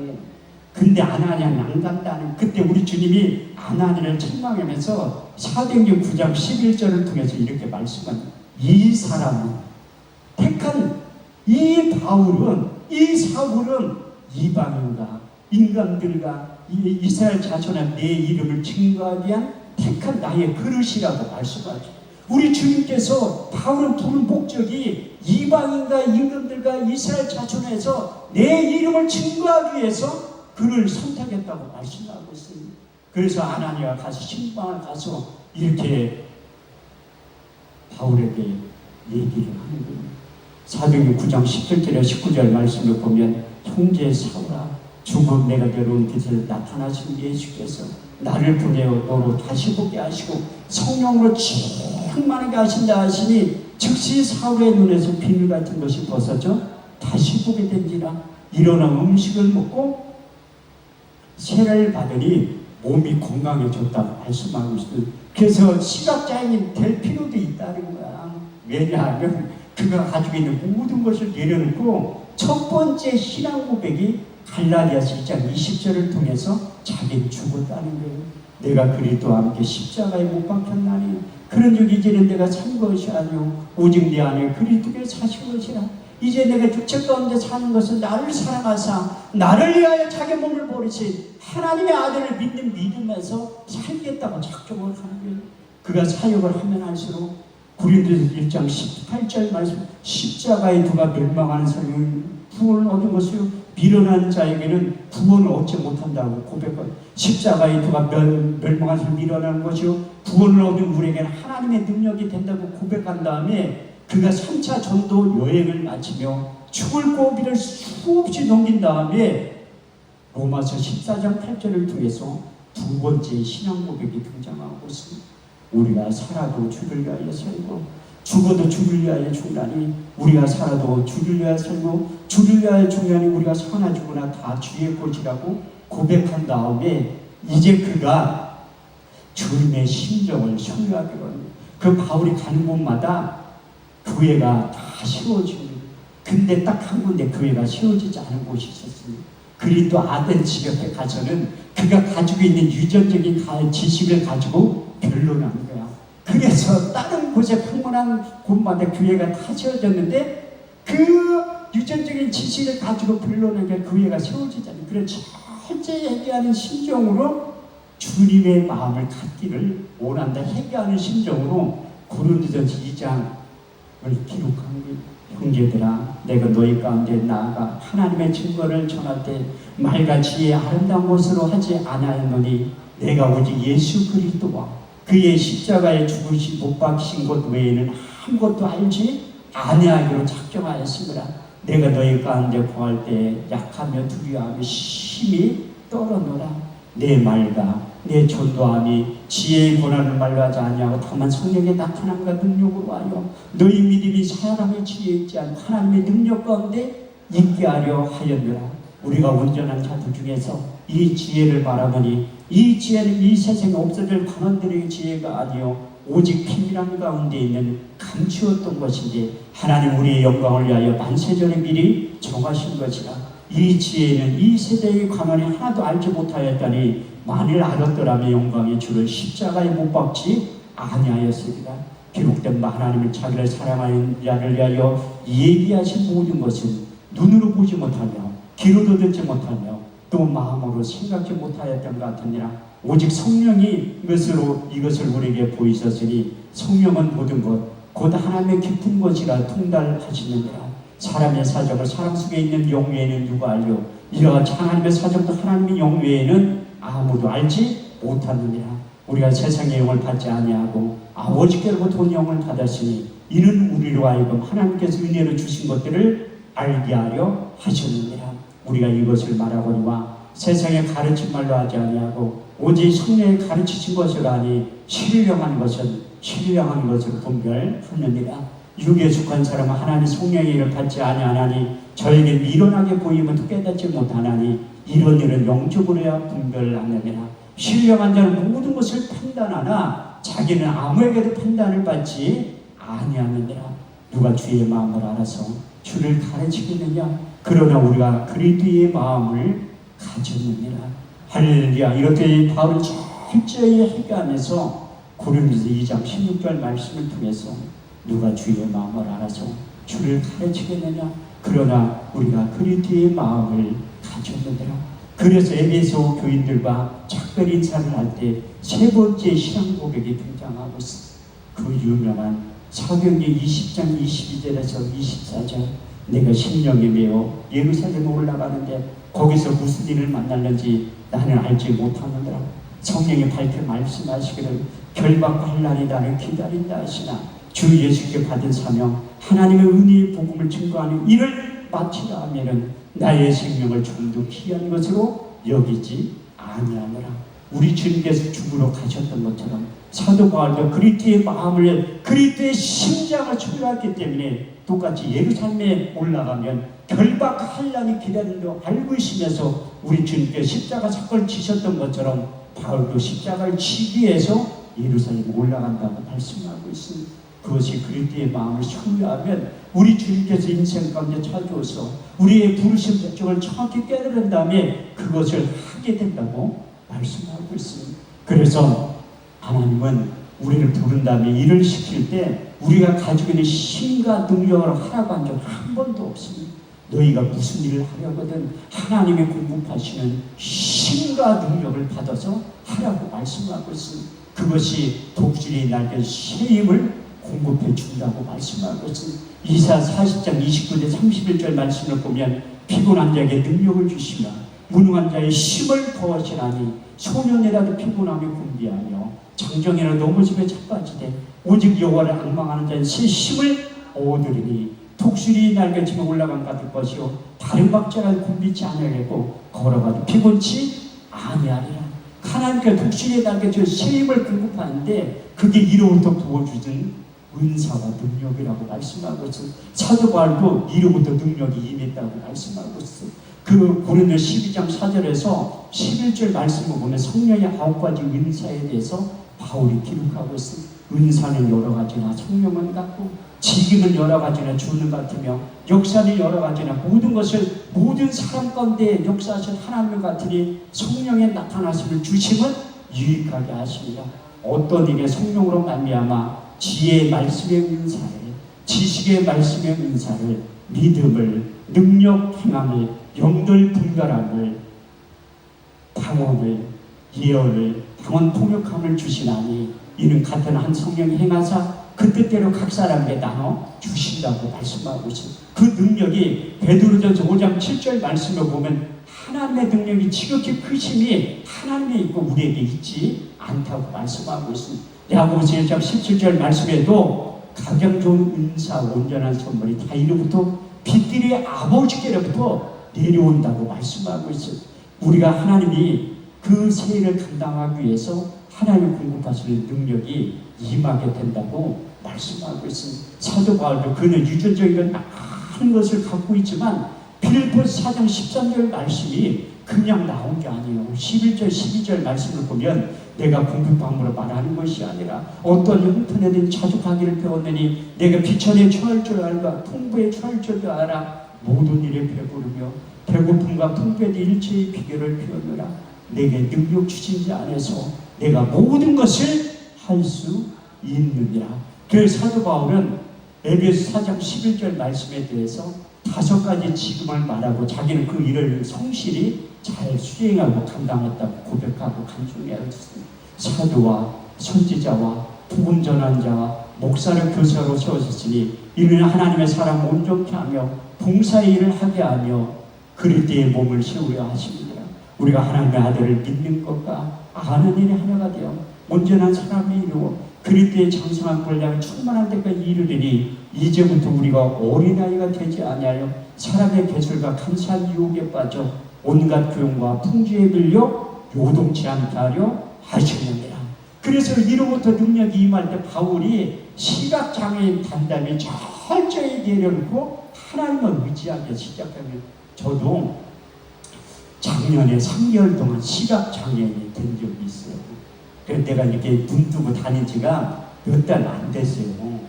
근데 아나니아는 안 간다는 그때 우리 주님이 아나니아를 책망하면서 사도행전 9장 11절을 통해서 이렇게 말씀합니다. 이 사람은 택한 이 바울은 이 사울은 이방인과 인간들과 이스라엘 자손의 내 이름을 증거하기 위한 택한 나의 그릇이라고 말씀하죠. 우리 주님께서 바울을 부른 목적이 이방인과 임금들과 이스라엘 자손에서 내 이름을 증거하기 위해서 그를 선택했다고 말씀하고 있습니다. 그래서 아나니아가 가서 신방을 가서 이렇게 바울에게 얘기를 하는 거예요. 사도행전 9장 17절에 19절 말씀을 보면 형제 사울아 죽은 내가 데려온 길에 나타나신 예수께서 나를 보내어 너로 다시 보게 하시고 성령으로 충만하게 하신다 하시니 즉시 사울의 눈에서 비늘 같은 것이 벗어져 다시 보게 된지라. 일어나 음식을 먹고 세례를 받으니 몸이 건강해졌다고 말씀하고 있어요. 그래서 시각장애인 될 필요도 있다는 거야. 왜냐하면 그가 가지고 있는 모든 것을 내려놓고 첫 번째 신앙 고백이 갈라디아서 1장 20절을 통해서 자기는 죽었다는 거예요. 내가 그리스도와 함께 십자가에 못 박혔나니 그런 적 이제는 내가 산 것이 아니오 오직 내 안에 그리스도께서 사신 것이라. 이제 내가 육체 가운데 사는 것은 나를 사랑하사 나를 위하여 자기 몸을 버리신 하나님의 아들을 믿는 믿음에서 살겠다고 작정을 하는 거예요. 그가 사역을 하면 할수록 고린도서 1장 18절 말씀 십자가에 누가 멸망하는 사람은 구원을 얻은 것이요 미련한 자에게는 구원을 얻지 못한다고 고백한 십자가에 누가 멸망하는 사람은 미련한 것이요 구원을 얻은 우리에게는 하나님의 능력이 된다고 고백한 다음에 그가 3차 전도 여행을 마치며 죽을 고비를 수없이 넘긴 다음에 로마서 14장 8절을 통해서 두 번째 신앙 고백이 등장하고 있습니다. 우리가 살아도 주를 위하여 살고 죽어도 주를 위하여 죽나니 우리가 살아도 주를 위하여 살고 주를 위하여 죽나니 우리가 사나 죽으나 다 주의 것이라고 고백한 다음에 이제 그가 주님의 심정을 소유하기로 합니다. 그 바울이 가는 곳마다 교회가 다 세워집니다. 근데 딱 한 군데 교회가 세워지지 않은 곳이 있었습니다. 그리스도 아덴 지역에 가서는 그가 가지고 있는 유전적인 지식을 가지고 변론한 거야. 그래서 다른 곳에 풍문한 곳마다 교회가 다 세워졌는데 그 유전적인 지식을 가지고 변론한 게 교회가 세워지지 않는 그런 철저히 회개하는 심정으로 주님의 마음을 갖기를 원한다. 회개하는 심정으로 고린도전서 2장 기록한 거예요. 형제들아 내가 너희 가운데 나아가 하나님의 증거를 전할 때 말과 지혜의 아름다운 것으로 하지 아니하였노니 내가 오직 예수 그리스도와 그의 십자가에 죽으시 못 박히신 것 외에는 아무것도 알지 아니하기로 작정하였으므라. 내가 너희 가운데 거할 때 약하며 두려워하며 심히 떨어노라. 내 말과 내 전도함이 지혜의 권한을 말로 하지 아니하고 다만 성령의 나타남과 능력으로 하여 너희 믿음이 사람의 지혜에 있지 않고 하나님의 능력 가운데 있게 하려 하였느라. 우리가 온전한 자들 중에서 이 지혜를 바라보니 이 지혜는 이 세상에 없어질 관원들의 지혜가 아니요 오직 비밀한 가운데 있는 감추었던 것인데 하나님 우리의 영광을 위하여 만세전에 미리 정하신 것이라. 이 지혜는 이 세대의 관원이 하나도 알지 못하였다니 만일 알았더라면 영광의 주를 십자가에 못 박지 아니하였으리라. 기록된 바 하나님을 자기를 사랑하는 자를 위하여 예비하신 모든 것은 눈으로 보지 못하며 귀로도 듣지 못하며 또 마음으로 생각지 못하였던 것 같으니라. 오직 성령이 이것을 우리에게 보이셨으니 성령은 모든 것 곧 하나님의 깊은 것이라 통달하시느니라. 사람의 사정을 사람 속에 있는 영 외에는 누가 알려 이와 같이 하나님의 사정도 하나님의 영 외에는 아무도 알지 못하느니라. 우리가 세상의 영을 받지 아니하고 아버지께로부터 온 영을 받았으니 이는 우리로 하여금 하나님께서 은혜로 주신 것들을 알게 하려 하셨느니라. 우리가 이것을 말하거니와 세상에 가르친 말로 하지 아니하고 오직 성령의 가르치신 것을 아니 신령한 것을 분별하느니라. 육에 속한 사람은 하나님 성령의 일을 받지 아니하나니 저에게 미련하게 보이면 깨닫지 못하나니 이런 일은 영적으로야 분별하느니라. 신령한 자는 모든 것을 판단하나 자기는 아무에게도 판단을 받지 아니하느니라. 누가 주의 마음을 알아서 주를 가르치겠느냐. 그러나 우리가 그리스도의 마음을 가졌느니라. 할렐루야. 이렇게 바울은 철저히 회개하면서 고린도서 2장 16절 말씀을 통해서 누가 주의 마음을 알아서 주를 가르치겠느냐. 그러나 우리가 그리스도의 마음을 가졌느니라. 그래서 에베소 교인들과 작별 인사를 할 때 세 번째 신앙 고백이 등장하고 있습니다. 그 유명한 사도행전 20장 22절에서 24절 내가 심령에 매어 예루살렘에 올라가는데 거기서 무슨 일을 만날는지 나는 알지 못하느니라. 성령이 밝게 말씀하시기를 결박과 환난이 나를 기다린다 하시나 주 예수께 받은 사명 하나님의 은혜의 복음을 증거하는 일을 마치라 하면은 나의 생명을 좀 더 귀한 것으로 여기지 아니하노라. 우리 주님께서 죽으러 가셨던 것처럼 사도 바울도 그리스도의 마음을 그리스도의 심장을 소유했기 때문에 똑같이 예루살렘에 올라가면 결박 환난이 기다린다고 알고 있으면서 우리 주님께서 십자가 사건을 지셨던 것처럼 바울도 십자가를 지기 위해서 예루살렘에 올라간다고 말씀하고 있습니다. 그것이 그리스도의 마음을 소유하면 우리 주님께서 인생 가운데 찾아오서 우리의 부르심 목적을 정확히 깨달은 다음에 그것을 하게 된다고 말씀하고 있습니다. 그래서 하나님은 우리를 부른 다음에 일을 시킬 때 우리가 가지고 있는 힘과 능력을 하라고 한 적 한 번도 없습니다. 너희가 무슨 일을 하려거든 하나님의 공급하시는 힘과 능력을 받아서 하라고 말씀하고 있습니다. 그것이 독수리의 날개 새 힘을 공급해 준다고 말씀하고 있습니다. 이사 40장 29절 31절 말씀을 보면 피곤한 자에게 능력을 주시며 무능한 자의 힘을 더하시라니 소년이라도 피곤하며 곤비하며 장정이라도 넘어지며 자빠지되 오직 여호와를 앙망하는 자는 새 힘을 얻으리니 독수리 날개치며 올라간 받을 것이요 다른 박자가 곤비치 아니하고 걸어가도 피곤치 아니하리라. 하나님께 독수리의 날개치며 새 힘을 공급하는데 그게 이로부터 부어주는 은사와 능력이라고 말씀하고 있어요. 사도 바울도 이로부터 능력이 임했다고 말씀하고 있어요. 그 고린도 12장 4절에서 11절 말씀을 보면 성령의 9가지 은사에 대해서 바울이 기록하고 있어요. 은사는 여러 가지나 성령은 같고 직임은 여러 가지나 주는 같으며 역사는 여러 가지나 모든 것을 모든 사람 가운데 역사하신 하나님 같으니 성령의 나타나심을 주심은 유익하게 하십니다. 어떤 일에 성령으로 말미암아 지혜의 말씀의 은사를, 지식의 말씀의 은사를, 믿음을, 능력, 행함을, 영들 분별함을, 방언을, 예언을, 방언 통역함을 주시나니 이는 같은 한 성령이 행하사 그 뜻대로 각 사람에게 나눠 주신다고 말씀하고 있습니다. 그 능력이 베드로전서 5장 7절 말씀을 보면 하나님의 능력이 지극히 크심이 하나님에 있고 우리에게 있지 않다고 말씀하고 있습니다. 야고보서 1장 17절 말씀에도 가장 좋은 은사 온전한 선물이 다 이로부터 빛들의 아버지께로부터 내려온다고 말씀하고 있어요. 우리가 하나님이 그 세일을 감당하기 위해서 하나님의 공급하시는 능력이 임하게 된다고 말씀하고 있습니다. 사도 바울도 그는 유전적인 많은 것을 갖고 있지만 빌립보서 4장 13절 말씀이 그냥 나온 게 아니에요. 11절 12절 말씀을 보면 내가 공급함으로 말하는 것이 아니라 어떤 형편에든 자족하기를 배웠느니 내가 비천에 처할 줄 알고 풍부에 처할 줄도 알아 모든 일에 배부르며 배고픔과 풍부에 일체의 비결을 배우느라 내게 능력 주신 자 안에서 내가 모든 것을 할 수 있느니라. 그래서 사도 바울은 에베소 4장 11절 말씀에 대해서 5가지 직임을 말하고 자기는 그 일을 성실히 잘 수행하고 감당했다고 고백하고 간증하였습니다. 사도와 선지자와 복음 전환자와 목사를 교사로 세우셨으니 이는 하나님의 사람 온전케 하며 봉사의 일을 하게 하며 그리스도의 몸을 세우려 하십니다. 우리가 하나님의 아들을 믿는 것과 아는 일이 하나가 되어 온전한 사람이 이루어 그리스도의 장성한 권량을 충만한 데까지 이르리니 이제부터 우리가 어린아이가 되지 아니하여 사람의 개술과 감사한 유혹에 빠져 온갖 교용과 풍주에 밀려 요동치 않게 하려 하시느니라. 그래서 이로부터 능력이 임할 때 바울이 시각장애인 단담이 철저히 내려놓고 하나님을 의지하기 시작하면 저도 작년에 3개월 동안 시각장애인이 된 적이 있어요. 그래서 내가 이렇게 눈 뜨고 다닌 지가 몇 달 안 됐어요.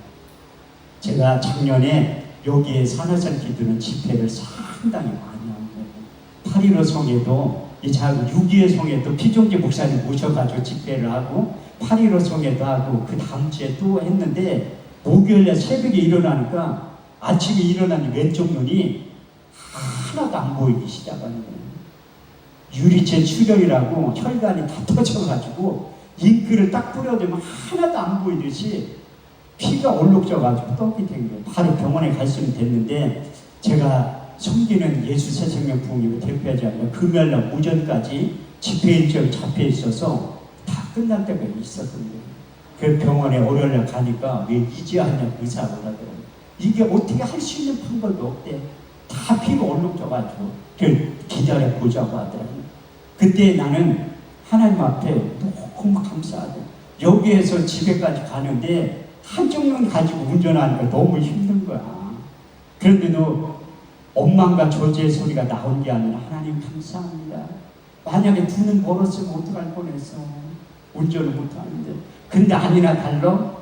제가 작년에 여기에 산하산 기도는 집회를 상당히 많이 한 거예요. 8.15 성에도 이 작은 6.25 성에도 피종재 목사님 모셔가지고 집회를 하고 8.15 성에도 하고 그 다음 주에 또 했는데 목요일에 새벽에 일어나니까 아침에 일어나니 왼쪽 눈이 하나도 안 보이기 시작하는 거예요. 유리체 출혈이라고 혈관이 다 터져가지고 잉크를 딱 뿌려대면 하나도 안 보이듯이 피가 얼룩져가지고 떡이 된 거예요. 바로 병원에 갈 수는 됐는데 제가 섬기는 예수 새생명 부흥회를 대표하지 않냐 금요일날 오전까지 집회 일정이 잡혀 있어서 다 끝날 때가 있었던 거예요. 그 병원에 월요일날 가니까 왜 이제 하냐고 의사가 그러더라고요. 이게 어떻게 할 수 있는 방법도 없대. 다 피가 얼룩져가지고 기다려 보자고 하더라고요. 그때 나는 하나님 앞에 너무 감사하다. 여기에서 집에까지 가는데 한쪽 눈 가지고 운전하는 거 너무 힘든 거야. 그런데 너 원망과 저주의 소리가 나온 게 아니라 하나님 감사합니다. 만약에 두 눈 멀었으면 어떡할 뻔했어. 운전을 못하는데. 근데 아니나 달라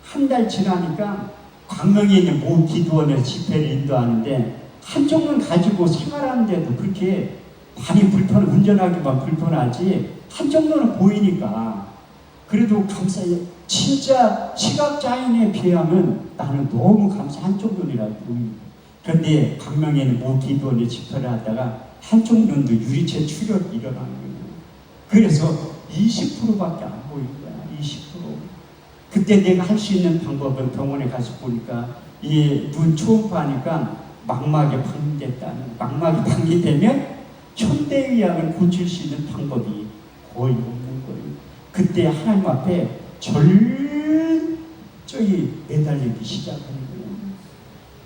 한 달 지나니까 광명에 있는 모 기도원에 집회를 인도하는데 한쪽 눈 가지고 생활하는데도 그렇게 많이 운전하기만 불편하지 한정도는 보이니까 그래도 감사해요. 진짜 시각장애인에 비하면 나는 너무 감사 한쪽 눈이라고 보입니다. 그런데 강명에는 모 기도원에 집회를 하다가 한쪽 눈도 유리체 출혈이 일어나는 거예요. 그래서 20%밖에 안 보이는 거야. 20%. 그때 내가 할 수 있는 방법은 병원에 가서 보니까 이 눈 초음파하니까 망막에 방리됐다는, 막막이 방리되면 현대의학을 고칠 수 있는 방법이 거의 없는 거예요. 그때 하나님 앞에 절저히 매달리기 시작하는 거예요.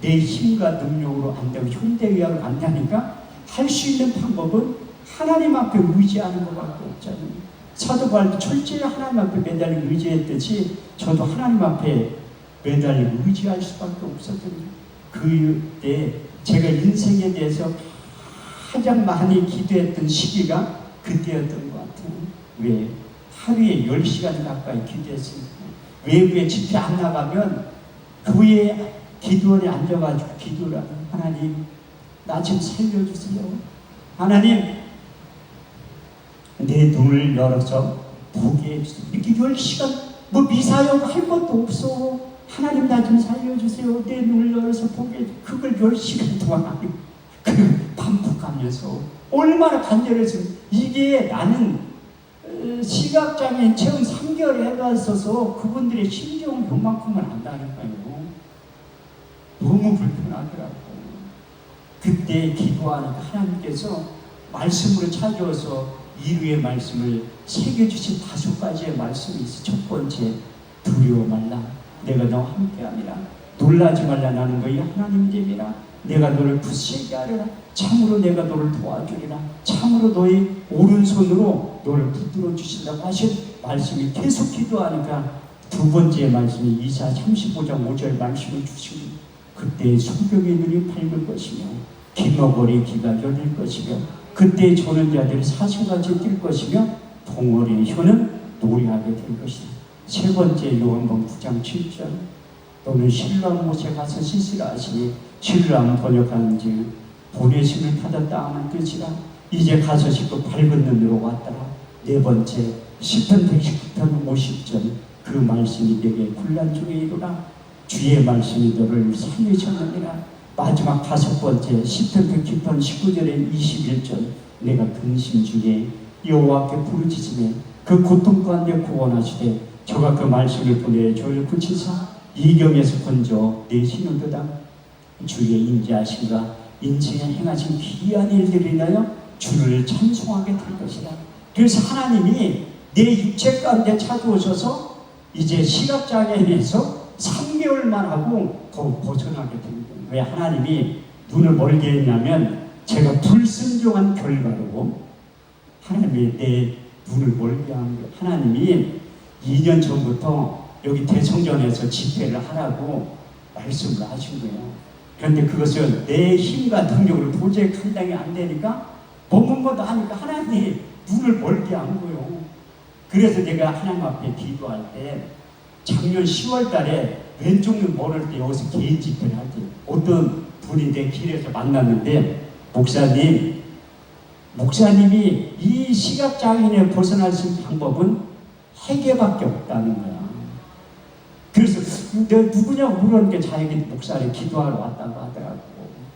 내 힘과 능력으로 안 되고 현대의학을 만나니까 할 수 있는 방법은 하나님 앞에 의지하는 것밖에 없잖아요. 사도 바울도 철저히 하나님 앞에 매달리고 의지했듯이 저도 하나님 앞에 매달리고 의지할 수밖에 없었거든요. 그때 제가 인생에 대해서 가장 많이 기도했던 시기가 그때였던 것 같아요. 왜? 하루에 10시간 가까이 기도했으니까. 외부에 집회 안 나가면 교회 기도원에 앉아가지고 기도를 하는, 하나님 나 좀 살려주세요. 하나님 내 눈을 열어서 보게 해주세요. 이렇게 10시간 뭐 미사역 할 것도 없어. 하나님 나 좀 살려주세요. 내 눈을 열어서 보게 해주세요. 그걸 10시간 동안 반복하면서 얼마나 간절해서 이게 나는 시각장애인 체험 3개월 해봤어서 그분들의 심정 요만큼은 안다는 거예요. 너무 불편하더라고요. 그때 기도하니까 하나님께서 말씀으로 찾아와서 이루의 말씀을 새겨주신 5가지의 말씀이 있어. 첫 번째, 두려워 말라. 내가 너와 함께하리라. 놀라지 말라. 나는 너희 하나님 됨이라. 내가 너를 굳세게 하리라. 참으로 내가 너를 도와주리라. 참으로 너희 오른손으로 너를 붙들어 주신다고 하신 말씀이 계속 기도하니까 두 번째 말씀이 이사 35장 5절 말씀을 주시고 그때 성경의 눈이 밝을 것이며 기머거리 귀가 열릴 것이며 그때 조는 자들이 사슴같이 뛸 것이며 동어리의 혀는 노래하게 될 것이다. 세 번째 요한복음 9장 7절 너는 신랑 못에 가서 씻으라 하시니 신랑 번역하는지 보내심을 받았다 하는 뜻이라. 이제 가서 씻고 밝은 눈으로 왔더라. 네 번째 시편 119편 50절 그 말씀이 내게 굴란 중에 이루라. 주의 말씀이 너를 살리셨느니라. 마지막 5번째 시편 110편 19절에 21절 내가 근심 중에 여호와께 부르짖으며 그 고통 가운데 구원하시되 저가 그 말씀을 보내 저를 고치사 이경에서 건져 내 신우도다. 주의 인자하심과 인생에 행하신 귀한 일들을 인하여 주를 찬송하게 될 것이다. 그래서 하나님이 내 육체 가운데 찾아오셔서 이제 시각장애인에서 3개월만 하고 더 벗어나게 됩니다. 왜 하나님이 눈을 멀게 했냐면 제가 불순종한 결과로 하나님이 내 눈을 멀게 한 거예요. 하나님이 2년 전부터 여기 대성전에서 집회를 하라고 말씀을 하신 거예요. 그런데 그것을 내 힘과 능력으로 도저히 감당이 안 되니까 머뭇머뭇 하니까 하나님이 눈을 멀게 한 거예요. 그래서 내가 하나님 앞에 기도할 때 작년 10월 달에 왼쪽 눈 멀을 때 여기서 개인 집회를 할 때 어떤 분이 내 길에서 만났는데 목사님이 이 시각장애인에 벗어날 수 있는 방법은 회개밖에 없다는 거야. 그래서 내가 누구냐고 물었는데 자기 목사를 기도하러 왔다고 하더라고.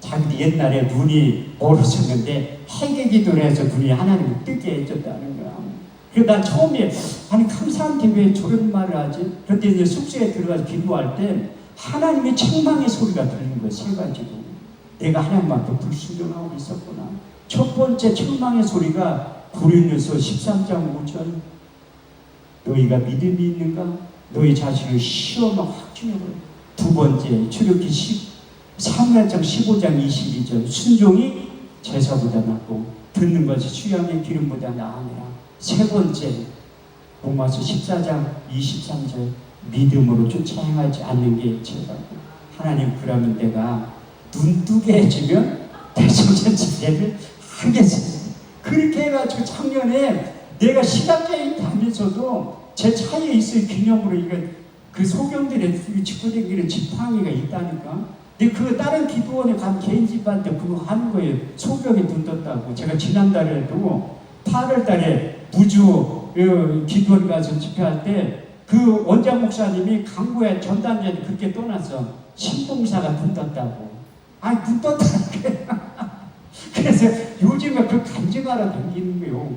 자기도 옛날에 눈이 멀었었는데 회개 기도를 해서 눈이 하나님을 뜨게 해줬다는 거야. 그래서 난 처음에 아니 감사한테 왜 저런 말을 하지? 그런데 이제 숙소에 들어가서 기도할 때 하나님의 책망의 소리가 들리는 거예요. 3가지로. 내가 하나님 앞에 불순종하고 있었구나. 첫 번째 책망의 소리가 고린도서 13장 5절 너희가 믿음이 있는가? 너희 자신을 시험에 확증해버려. 두 번째 출애굽기 3장 15장 22절 순종이 제사보다 낫고 듣는 것이 수양의 기름보다 나으니라. 세 번째 로마서 14장 23절 믿음으로 쫓아 행하지 않는 게 죄라고. 하나님 그러면 내가 눈 뜨게 해주면 대성전 집회를 하겠습니다. 그렇게 해가지고 작년에 내가 시각장애인 다면서도 제 차에 있을 기념으로 이거 그 소경들의 직구대기는 지팡이가 있다니까. 근데 그 다른 기도원에 간 개인 집한테 그거 하는 거예요. 소경이 눈 떴다고. 제가 지난달에도 8월 달에 무주 기도원 가서 집회할 때 그 원장 목사님이 강구에 전단전에 그렇게 떠났어. 신봉사가 눈 떴다고. 아니 눈 떴다는 게 그래서 요즘에 그 간증하러 다니는 거요.